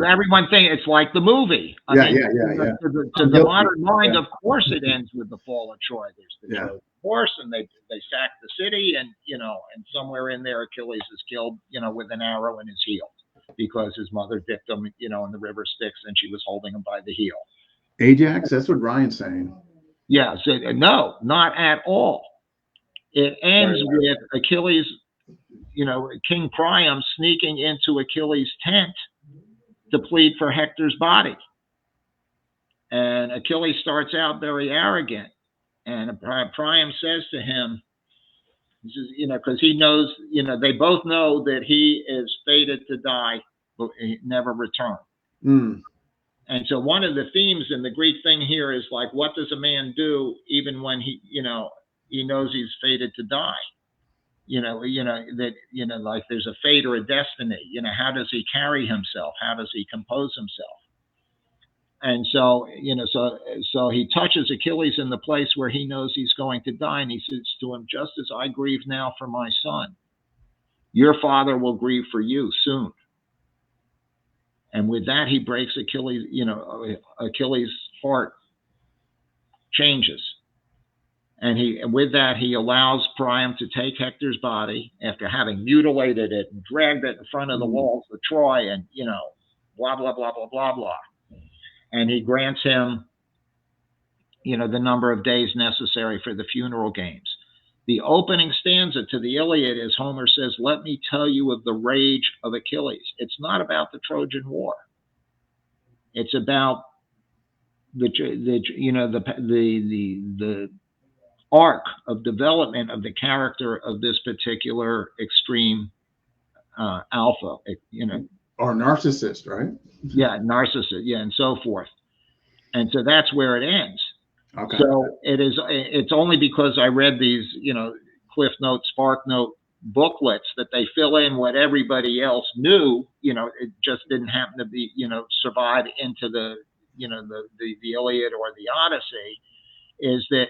everyone thinks it's like the movie. I mean, To the modern mind, of course, it ends with the fall of Troy. There's the Trojan horse, and they sack the city, and and somewhere in there, Achilles is killed, with an arrow in his heel because his mother dipped him, in the river Styx, and she was holding him by the heel. Ajax, that's what Ryan's saying. Yeah, so no, not at all. It ends with Achilles. King Priam sneaking into Achilles' tent to plead for Hector's body. And Achilles starts out very arrogant. And Priam says to him, because he knows, they both know that he is fated to die, but never return. And so one of the themes in the Greek thing here is like, what does a man do even when he knows he's fated to die? Like there's a fate or a destiny. How does he carry himself? How does he compose himself? And so, so he touches Achilles in the place where he knows he's going to die, and he says to him, "Just as I grieve now for my son, your father will grieve for you soon." And with that, he breaks Achilles. Achilles' heart changes. And with that, he allows Priam to take Hector's body after having mutilated it and dragged it in front of the walls of Troy and, blah, blah, blah, blah, blah, blah. And he grants him, the number of days necessary for the funeral games. The opening stanza to the Iliad is Homer says, "Let me tell you of the rage of Achilles." It's not about the Trojan War. It's about the arc of development of the character of this particular extreme alpha, or narcissist, right? Yeah, narcissist, and so forth. And so that's where it ends. Okay. So it's only because I read these, Cliff Note, Spark Note booklets that they fill in what everybody else knew. It just didn't happen to be, survive into the Iliad or the Odyssey. Is that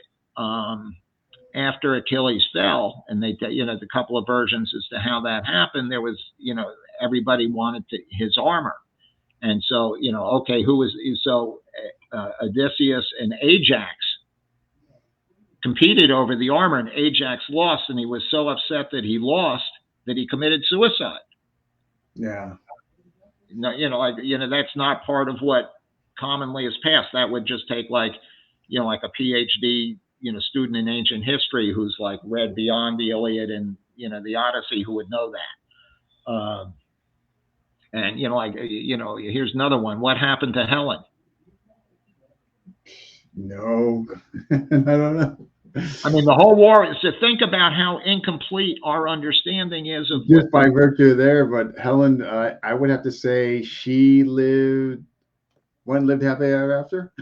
after Achilles fell, and they, the couple of versions as to how that happened, there was, everybody wanted his armor. And so, okay, Odysseus and Ajax competed over the armor, and Ajax lost, and he was so upset that he lost that he committed suicide. Yeah. No, that's not part of what commonly is passed. That would just take like a PhD, student in ancient history who's like read beyond the Iliad and, the Odyssey, who would know that. And, here's another one. What happened to Helen? No, I don't know. I mean, the whole war is to think about how incomplete our understanding is of just by virtue there. But Helen, I would have to say she lived happily ever after.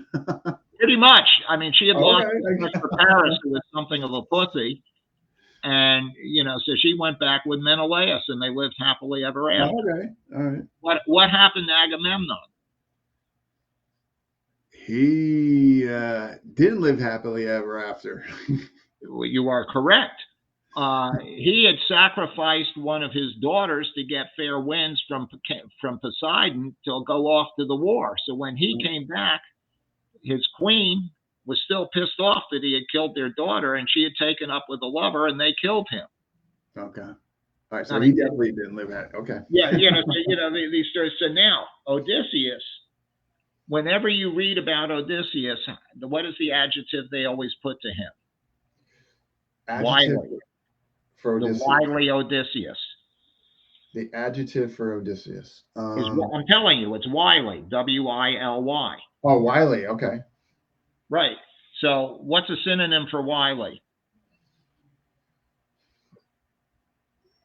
Pretty much. I mean, she had lost Okay. for Paris, who was something of a pussy. And, so she went back with Menelaus, and they lived happily ever after. Okay. All right. What happened to Agamemnon? He didn't live happily ever after. You are correct. He had sacrificed one of his daughters to get fair winds from Poseidon to go off to the war. So when he came back, his queen was still pissed off that he had killed their daughter, and she had taken up with a lover, and they killed him. Okay. All right. So he definitely didn't live happy. Okay. Yeah. These stories. So now Odysseus, whenever you read about Odysseus, what is the adjective they always put to him? Adjective Wily. for Odysseus. The wily Odysseus. The adjective for Odysseus. I'm telling you, it's wily. W-I-L-Y. Oh, wily. Okay. Right. So what's a synonym for wily?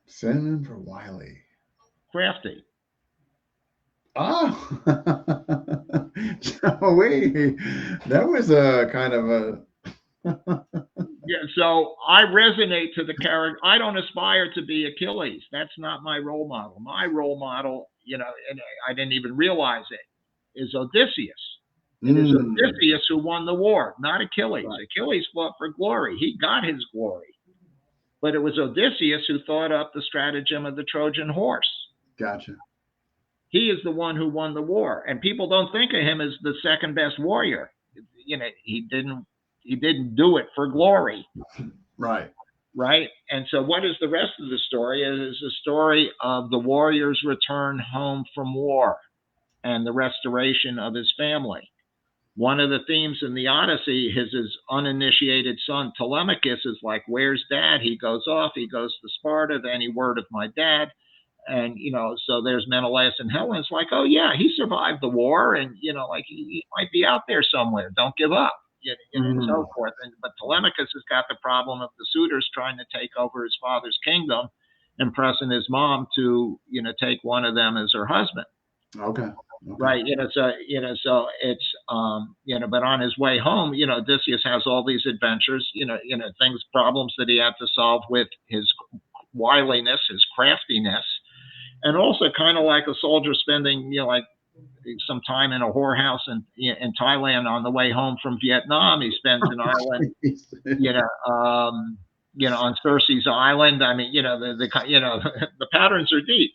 Synonym for wily. Crafty. Oh, Joey, that was a kind of a. Yeah, so I resonate to the character. I don't aspire to be Achilles. That's not my role model. My role model, and I didn't even realize it, is Odysseus. It is Odysseus who won the war, not Achilles. Right. Achilles fought for glory. He got his glory. But it was Odysseus who thought up the stratagem of the Trojan horse. Gotcha. He is the one who won the war. And people don't think of him as the second best warrior. He didn't do it for glory. Right. Right. And so what is the rest of the story? It is a story of the warrior's return home from war and the restoration of his family. One of the themes in the Odyssey is his uninitiated son, Telemachus, is like, where's dad? He goes off, he goes to Sparta, any word of my dad? And, so there's Menelaus and Helen. It's like, oh, yeah, he survived the war. And, he might be out there somewhere. Don't give up. And so forth. But Telemachus has got the problem of the suitors trying to take over his father's kingdom and pressing his mom to, take one of them as her husband. Okay. Right. So it's, but on his way home, Odysseus has all these adventures, problems that he had to solve with his wiliness, his craftiness, and also kind of like a soldier spending, some time in a whorehouse in Thailand on the way home from Vietnam. He spends an island, on Circe's Island. I mean, the patterns are deep.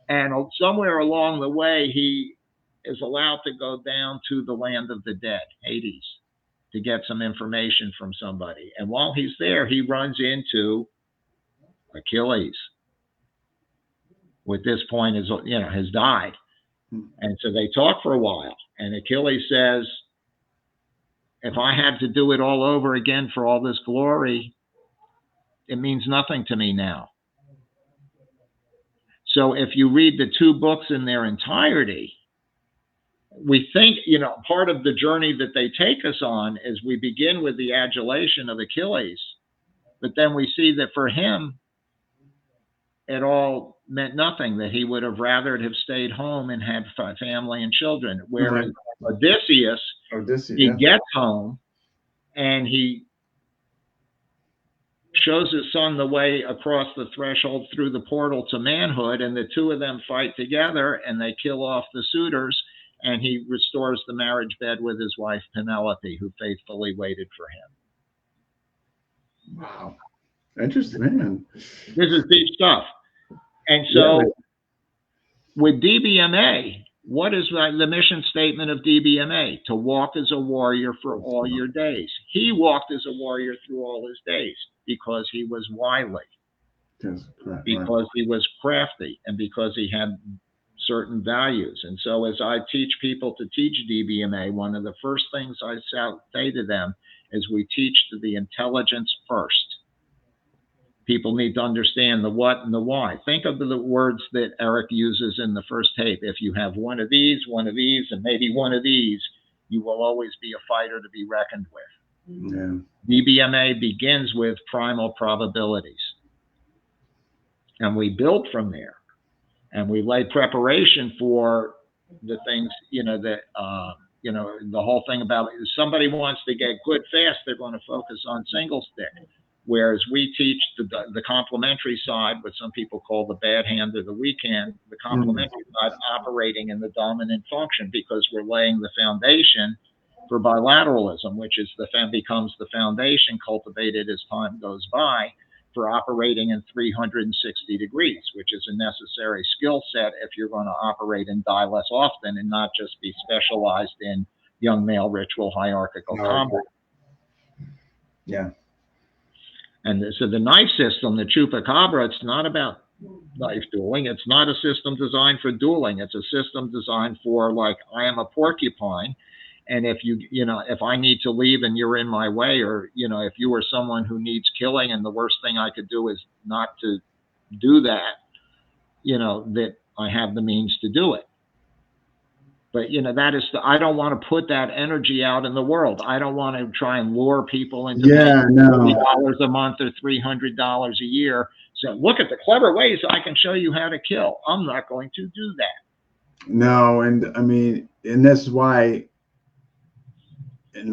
And somewhere along the way, he is allowed to go down to the land of the dead, Hades, to get some information from somebody. And while he's there, he runs into Achilles, who at this point has died. And so they talk for a while. And Achilles says, if I had to do it all over again for all this glory, it means nothing to me now. So if you read the two books in their entirety, we think, part of the journey that they take us on is we begin with the adulation of Achilles, but then we see that for him, it all meant nothing, that he would have rather have stayed home and had family and children. Whereas Odysseus, he gets home and he shows his son the way across the threshold through the portal to manhood, and the two of them fight together and they kill off the suitors, and he restores the marriage bed with his wife Penelope, who faithfully waited for him. Wow. Interesting, man. This is deep stuff. And so with DBMA, what is the mission statement of DBMA? To walk as a warrior for all your days. He walked as a warrior through all his days because he was wily, because he was crafty, and because he had certain values. And so as I teach people to teach DBMA, one of the first things I say to them is we teach to the intelligence first. People need to understand the what and the why. Think of the words that Eric uses in the first tape. If you have one of these, and maybe one of these, you will always be a fighter to be reckoned with. Yeah. DBMA begins with primal probabilities. And we build from there. And we lay preparation for the things, the whole thing about if somebody wants to get good fast, they're going to focus on single stick. Whereas we teach the complementary side, what some people call the bad hand or the weak hand, the complementary side operating in the dominant function, because we're laying the foundation for bilateralism, which becomes the foundation cultivated as time goes by for operating in 360 degrees, which is a necessary skill set if you're going to operate and die less often and not just be specialized in young male ritual hierarchical combat. Yeah. And so the knife system, the chupacabra, it's not about knife dueling. It's not a system designed for dueling. It's a system designed for, like, I am a porcupine, and if if I need to leave and you're in my way, or if you are someone who needs killing and the worst thing I could do is not to do that, that I have the means to do it. But I don't want to put that energy out in the world. I don't want to try and lure people into paying $40 a month or $300 a year. So look at the clever ways I can show you how to kill. I'm not going to do that. No, and I mean, and that's why in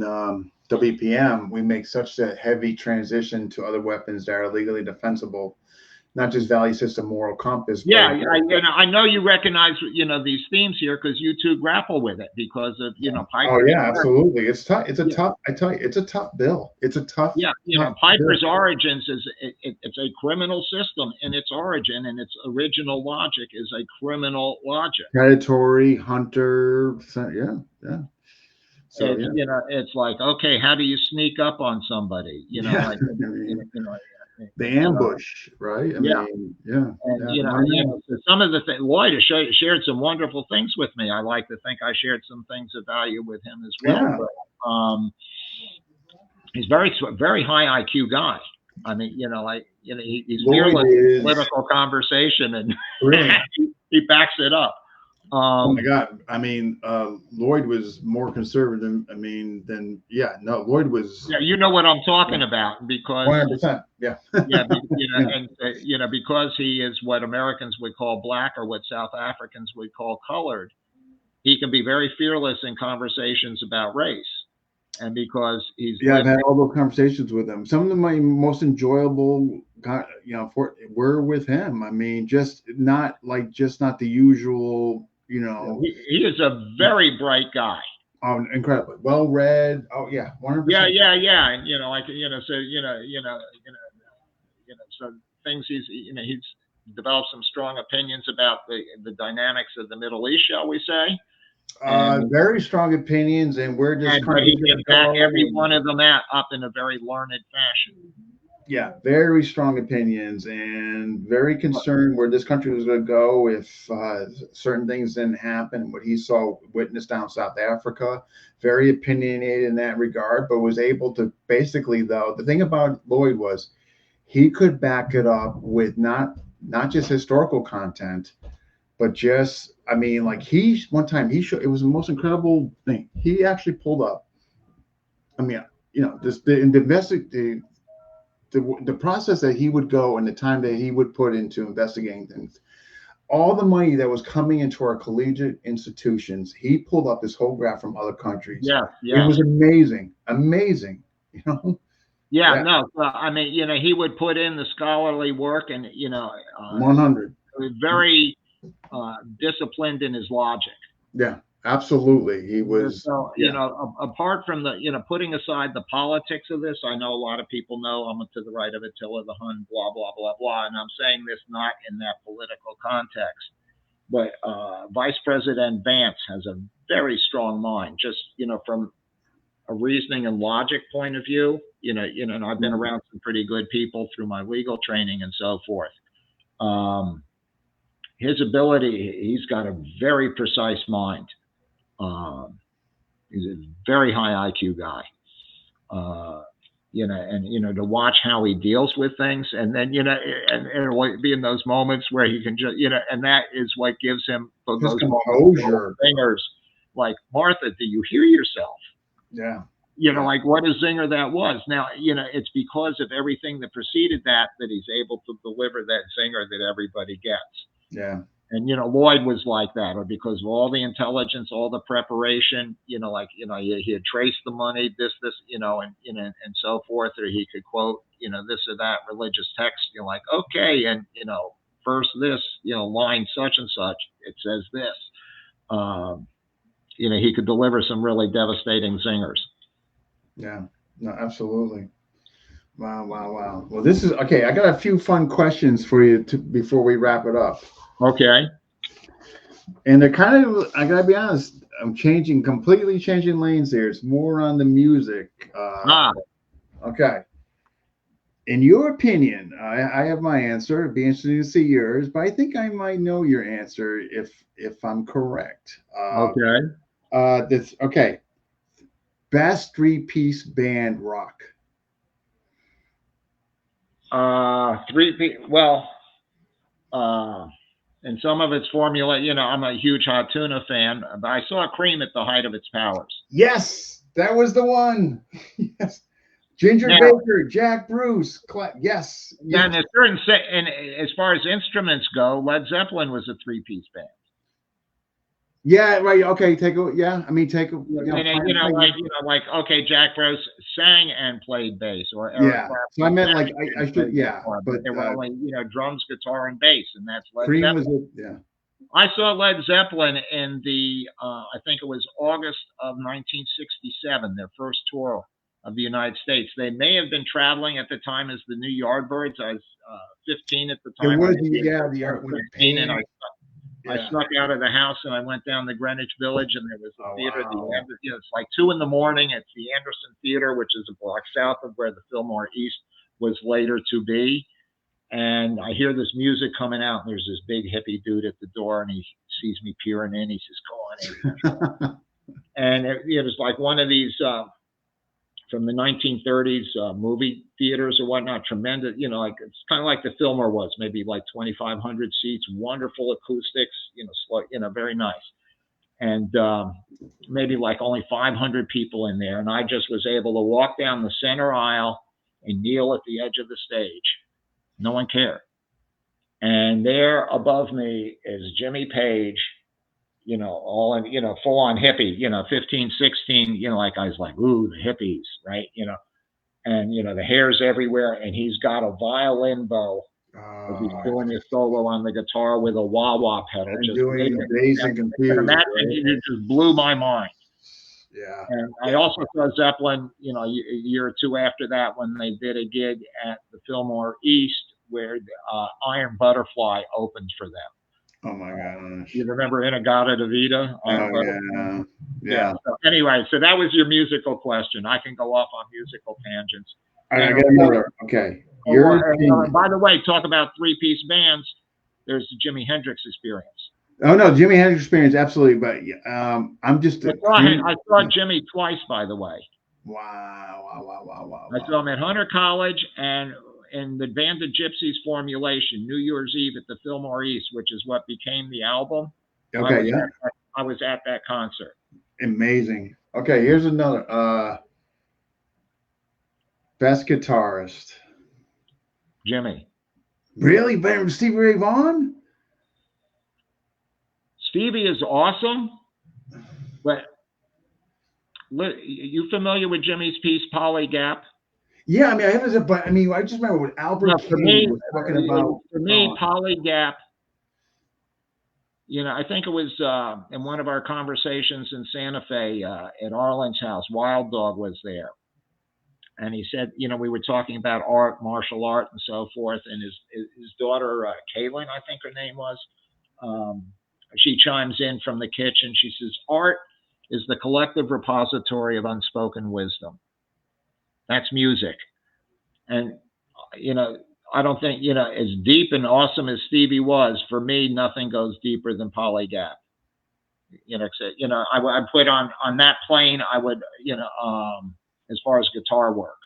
WPM we make such a heavy transition to other weapons that are legally defensible. Not just value system, moral compass. Yeah, I know you recognize these themes here because you two grapple with it because of Piper. Oh yeah, absolutely. It's tough. It's a tough. I tell you, it's a tough bill. It's a tough. Yeah, Piper's origins is it's a criminal system in its origin, and its original logic is a criminal logic. Predatory hunter. Yeah. So it's like, okay, how do you sneak up on somebody? The ambush, right? I mean, so some of the things, Lloyd has shared some wonderful things with me. I like to think I shared some things of value with him as well. Yeah. But, he's very high IQ guy. I mean, he's fearless in political conversation, and he backs it up. Oh my God! I mean, Lloyd was more conservative. Lloyd was. Yeah, you know what I'm talking about because 100%. Yeah. Because he is what Americans would call black or what South Africans would call colored. He can be very fearless in conversations about race, and because he's. Yeah, I've had all those conversations with him. Some of my most enjoyable, were with him. I mean, just not the usual. He is a very bright guy. Oh, incredibly well read. Oh yeah, 100%. Yeah, and so things he's developed some strong opinions about the dynamics of the Middle East, shall we say? Very strong opinions, and we're just. But he can back every one of them up in a very learned fashion. Yeah, very strong opinions, and very concerned where this country was going to go if certain things didn't happen. What he witnessed down South Africa, very opinionated in that regard, but was able to basically, though, the thing about Lloyd was he could back it up with not just historical content, but just, I mean, like one time he showed, it was the most incredible thing. He actually pulled up. I mean, the process that he would go and the time that he would put into investigating things, all the money that was coming into our collegiate institutions, he pulled up this whole graph from other countries. Yeah. It was amazing. Yeah, no, I mean, he would put in the scholarly work and, 100. Very disciplined in his logic. Yeah. Absolutely. He was, apart from putting aside the politics of this, I know a lot of people know I'm to the right of Attila the Hun, blah, blah, blah, blah. And I'm saying this not in that political context, but Vice President Vance has a very strong mind, just, from a reasoning and logic point of view, and I've been around some pretty good people through my legal training and so forth. His ability, he's got a very precise mind. He's a very high IQ guy, and to watch how he deals with things, and then and be in those moments where he can just and that is what gives him those composure. Zingers, like, Martha, do you hear yourself? Yeah. Like what a zinger that was. Now, it's because of everything that preceded that he's able to deliver that zinger that everybody gets. Yeah. And, you know, Lloyd was like that, or because of all the intelligence, all the preparation, you know, like, you know, he had traced the money, this, you know, and so forth, or he could quote, you know, this or that religious text. You're like, okay. And, you know, first this, you know, line such and such, it says this. You know, he could deliver some really devastating zingers. Yeah, no, absolutely. Wow, wow, wow. Well, this is okay. I got a few fun questions for you before we wrap it up. Okay. And they're kind of, I gotta be honest, I'm completely changing lanes here. It's more on the music. Okay. In your opinion, I have my answer. It'd be interesting to see yours, but I think I might know your answer if I'm correct. Okay. Okay. Best three-piece band rock. Well, and some of its formula, you know, I'm a huge Hot Tuna fan, but I saw Cream at the height of its powers. Yes, that was the one. Yes. Ginger Baker, Jack Bruce. Yes. Yeah, and and as far as instruments go, Led Zeppelin was a three-piece band. Yeah, right. Okay, take a. Like okay, Jack Bruce sang and played bass, or yeah. So I meant like I should, yeah, guitar, but they were only, you know, drums, guitar, and bass, and that's Led Cream Zeppelin. Yeah. I saw Led Zeppelin in the I think it was August of 1967, their first tour of the United States. They may have been traveling at the time as the New Yardbirds. I was 15 at the time. It was the 15, and I snuck out of the house and I went down to Greenwich Village, and there was a theater. Wow. You know, it's like 2 a.m. It's the Anderson Theater, which is a block south of where the Fillmore East was later to be. And I hear this music coming out, and there's this big hippie dude at the door, and he sees me peering in. He says, "Go on in." And it was like one of these from the 1930s movie theaters or whatnot. Tremendous, you know, like it's kind of like the Fillmore was, maybe like 2,500 seats, wonderful acoustics, you know, very nice. And maybe like only 500 people in there, and I just was able to walk down the center aisle and kneel at the edge of the stage. No one cared. And there above me is Jimmy Page, you know, all in, you know, full on hippie, you know, 15, 16, you know, like I was like, ooh, the hippies, right? You know, and, you know, the hair's everywhere, and he's got a violin bow. He's doing his solo on the guitar with a wah-wah pedal. Just doing amazing computer. Imagine, it just blew my mind. Yeah. And I also saw Zeppelin, you know, a year or two after that when they did a gig at the Fillmore East where Iron Butterfly opened for them. Oh my gosh. You remember Inagata Davida? Yeah. So anyway, so that was your musical question. I can go off on musical tangents. All right, I got another. Okay. By the way, talk about three-piece bands. There's the Jimi Hendrix Experience. Oh no, Jimi Hendrix Experience, absolutely. But I'm just. I saw Jimmy twice, by the way. Wow. I saw him at Hunter College and in the Band of Gypsies formulation, New Year's Eve at the Fillmore East, which is what became the album. Okay, I was at that concert. Amazing. Okay, here's another. Best guitarist. Jimmy. Really? Better than Stevie Ray Vaughan? Stevie is awesome, but you familiar with Jimmy's piece, Polygap? Yeah, I mean, I just remember what Albert King was talking about. For me, Polygap, you know, I think it was in one of our conversations in Santa Fe at Arlen's house, Wild Dog was there. And he said, you know, we were talking about art, martial art, and so forth. And his daughter, Kaylin, I think her name was, she chimes in from the kitchen. She says, art is the collective repository of unspoken wisdom. That's music. And, you know, I don't think, you know, as deep and awesome as Stevie was, for me, nothing goes deeper than Polygap. You know, I put on that plane, I would, you know, as far as guitar work,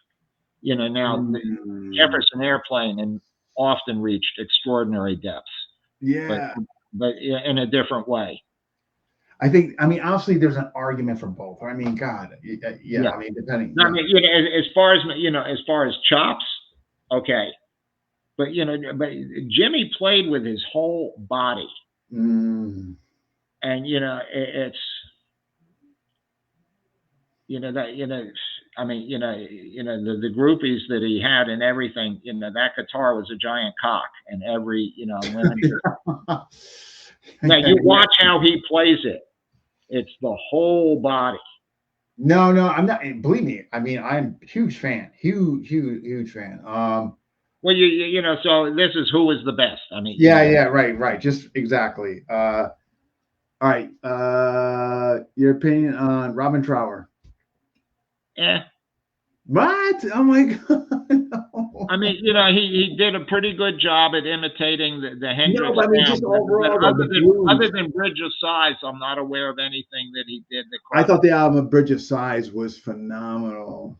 you know, now the Jefferson Airplane and often reached extraordinary depths. Yeah. But in a different way. I mean, honestly, there's an argument for both. I mean, God, yeah. I mean, depending. I mean, you know, as far as chops, okay. But, you know, Jimmy played with his whole body. Mm. And it's that I mean the groupies that he had and everything. That guitar was a giant cock, and every women. Now you watch how he plays it. It's the whole body. No, I'm not. Believe me, I mean, I'm a huge fan, huge fan. Well, so this is who is the best. I mean, yeah, right, just exactly. All right, your opinion on Robin Trower? Eh. What? Oh my god! No. I mean, he did a pretty good job at imitating the Hendrix No, I mean, sound. just overall, But the blues. other than Bridge of Sighs, I'm not aware of anything that he did that. I thought the album Bridge of Sighs was phenomenal.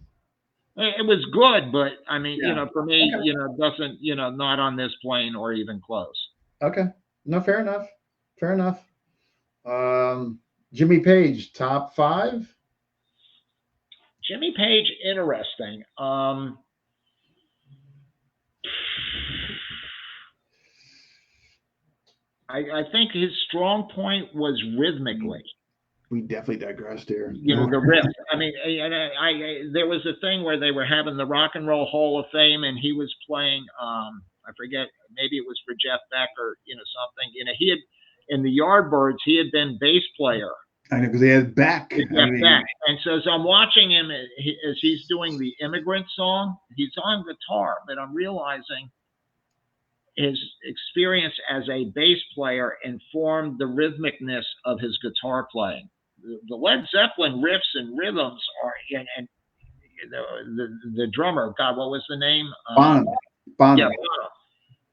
It was good, but I mean, Yeah. for me, Okay. doesn't, not on this plane or even close. Okay. No, fair enough. Fair enough. Jimmy Page, top 5? Jimmy Page, interesting. I think his strong point was rhythmically. We definitely digressed here. The riff. I mean, there was a thing where they were having the Rock and Roll Hall of Fame, and he was playing. I forget, maybe it was for Jeff Beck or something. He had in the Yardbirds. He had been bass player. I know, because he had Beck. Beck. And so as I'm watching him as he's doing the Immigrant song, he's on guitar, but I'm realizing his experience as a bass player informed the rhythmicness of his guitar playing. The Led Zeppelin riffs and rhythms are, and the drummer, God, what was the name? Bonham. Yeah,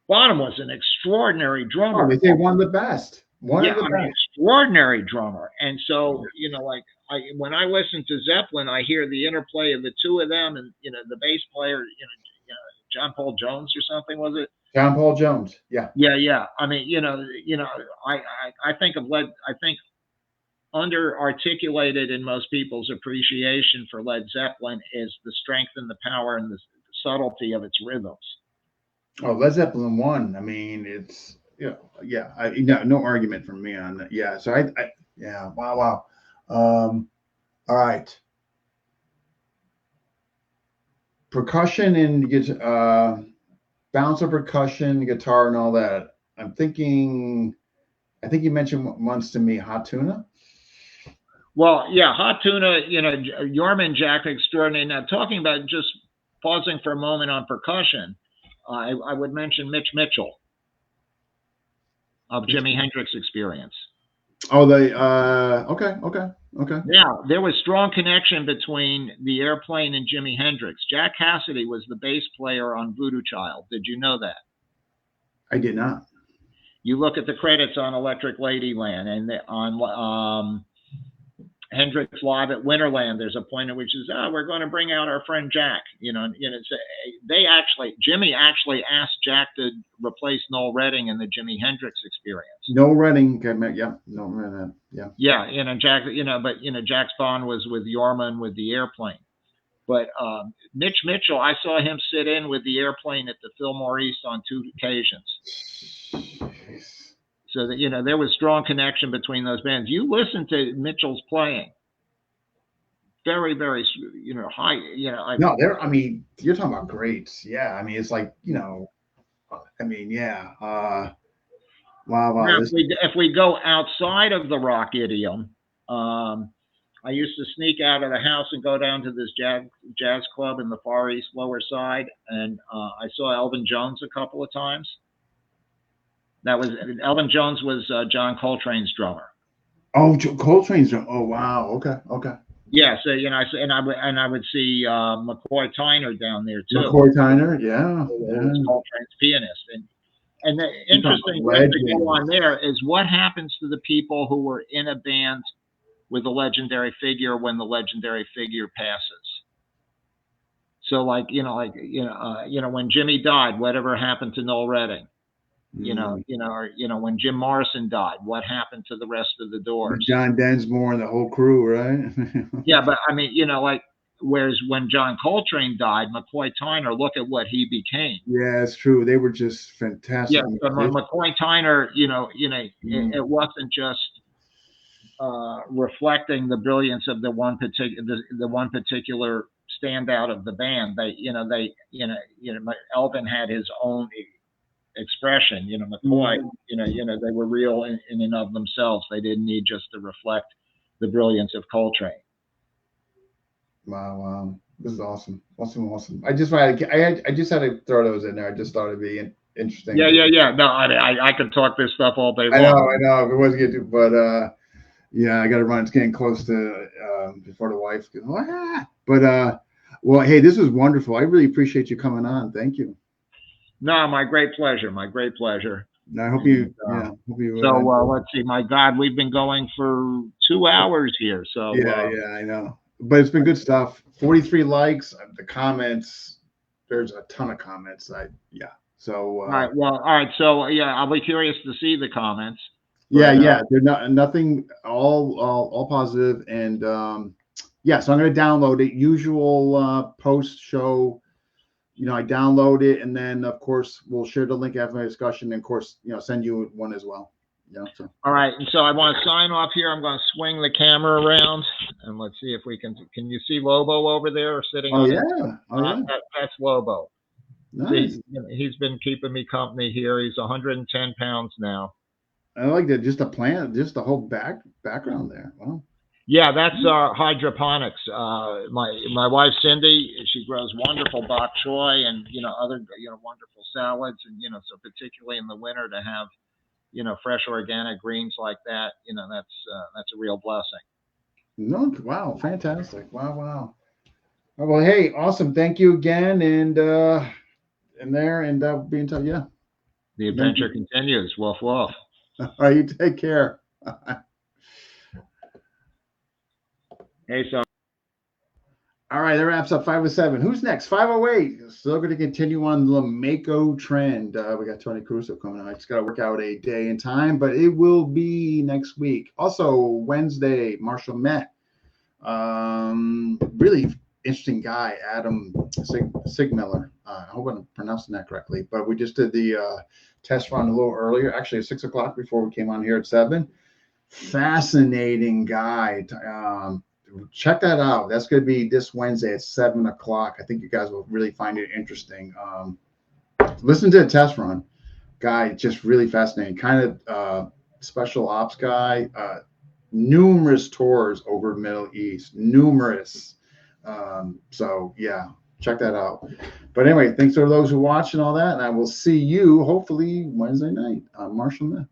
Bonham was an extraordinary drummer. Oh, they say one of the best. Extraordinary drummer. And so, when I listen to Zeppelin, I hear the interplay of the two of them, and the bass player, John Paul Jones or something, was it? John Paul Jones. Yeah. Yeah. I mean, I think of I think under articulated in most people's appreciation for Led Zeppelin is the strength and the power and the subtlety of its rhythms. Oh, Led Zeppelin 1. I mean, it's no argument from me on that. Yeah. So wow. All right. Percussion and bounce of percussion, guitar, and all that. I think you mentioned once to me Hot Tuna. Well, yeah, Hot Tuna, Yorman Jack extraordinary. Now, talking about just pausing for a moment on percussion, I would mention Mitch Mitchell of Jimi Hendrix Experience. Oh, okay. Now, there was strong connection between the Airplane and Jimi Hendrix. Jack Cassidy was the bass player on Voodoo Child. Did you know that? I did not. You look at the credits on Electric Ladyland and on Hendrix Live at Winterland. There's a point at which is, we're going to bring out our friend Jack. Jimmy actually asked Jack to replace Noel Redding in the Jimi Hendrix Experience. Noel Redding, yeah, no, Redding, yeah. Yeah, Jack, but Jack's bond was with Yorman with the Airplane. But Mitch Mitchell, I saw him sit in with the Airplane at the Fillmore East on 2 occasions. So that there was strong connection between those bands. You listen to Mitchell's playing, very, very high. No, I mean, you're talking about greats. Yeah, I mean, it's like I mean, yeah. Wow. Now, if we go outside of the rock idiom, I used to sneak out of the house and go down to this jazz club in the Far East Lower Side, and I saw Elvin Jones a couple of times. Elvin Jones was John Coltrane's drummer. Oh, Coltrane's drummer. Oh, wow. Okay. Yeah, so I would see McCoy Tyner down there too. McCoy Tyner, yeah. Coltrane's pianist, and the interesting thing to go on there is what happens to the people who were in a band with a legendary figure when the legendary figure passes. So when Jimmy died, whatever happened to Noel Redding? Or when Jim Morrison died, what happened to the rest of the Doors? John Densmore and the whole crew, right? Yeah, but I mean, whereas when John Coltrane died, McCoy Tyner, look at what he became. Yeah, it's true. They were just fantastic. Yeah, but McCoy Tyner, it wasn't just reflecting the brilliance of the one particular standout of the band. Elvin had his own expression. McCoy, they were real in and of themselves. They didn't need just to reflect the brilliance of Coltrane. Wow. This is awesome. I just had to throw those in there. I just thought it'd be interesting. Yeah. No, I could talk this stuff all day long. I know. If it wasn't good, but yeah, I got to run. It's getting close to before the wife goes. But well, hey, this was wonderful. I really appreciate you coming on. Thank you. No, my great pleasure. I hope you. So let's see. My God, we've been going for 2 hours here. So yeah, I know. But it's been good stuff. 43 likes. The comments. There's a ton of comments. So. All right. Well. All right. So yeah, I'll be curious to see the comments. Yeah. They're nothing. All positive. And yeah. So I'm going to download it. Usual post show. I download it, and then of course we'll share the link after my discussion, and of course send you one as well. So. All right, and so I want to sign off here. I'm going to swing the camera around, and let's see if we can you see Lobo over there sitting on that's Lobo. Nice. He's been keeping me company here. He's 110 pounds now. I like that. Just the whole background there. Wow. Yeah, that's hydroponics. My wife Cindy, she grows wonderful bok choy and other wonderful salads, and so particularly in the winter to have fresh organic greens like that, that's a real blessing. No, wow, fantastic. Wow. Well, hey, awesome. Thank you again, and be in touch. Yeah. The adventure continues. Woof woof. All right, you take care. Hey, so. All right, that wraps up 507. Who's next? 508. Still going to continue on the Lameco trend. We got Tony Crusoe coming on. I just got to work out a day and time, but it will be next week. Also, Wednesday, Marshall Met. Really interesting guy, Adam Sigmiller. I hope I'm pronouncing that correctly. But we just did the test run a little earlier, actually at 6 o'clock before we came on here at 7. Fascinating guy. Check that out. That's going to be this Wednesday at 7 o'clock. I think you guys will really find it interesting. Listen to the test run. Guy, just really fascinating. Kind of special ops guy. Numerous tours over Middle East. Numerous. So, yeah, check that out. But anyway, thanks to those who watch and all that. And I will see you hopefully Wednesday night on Marshall Myth.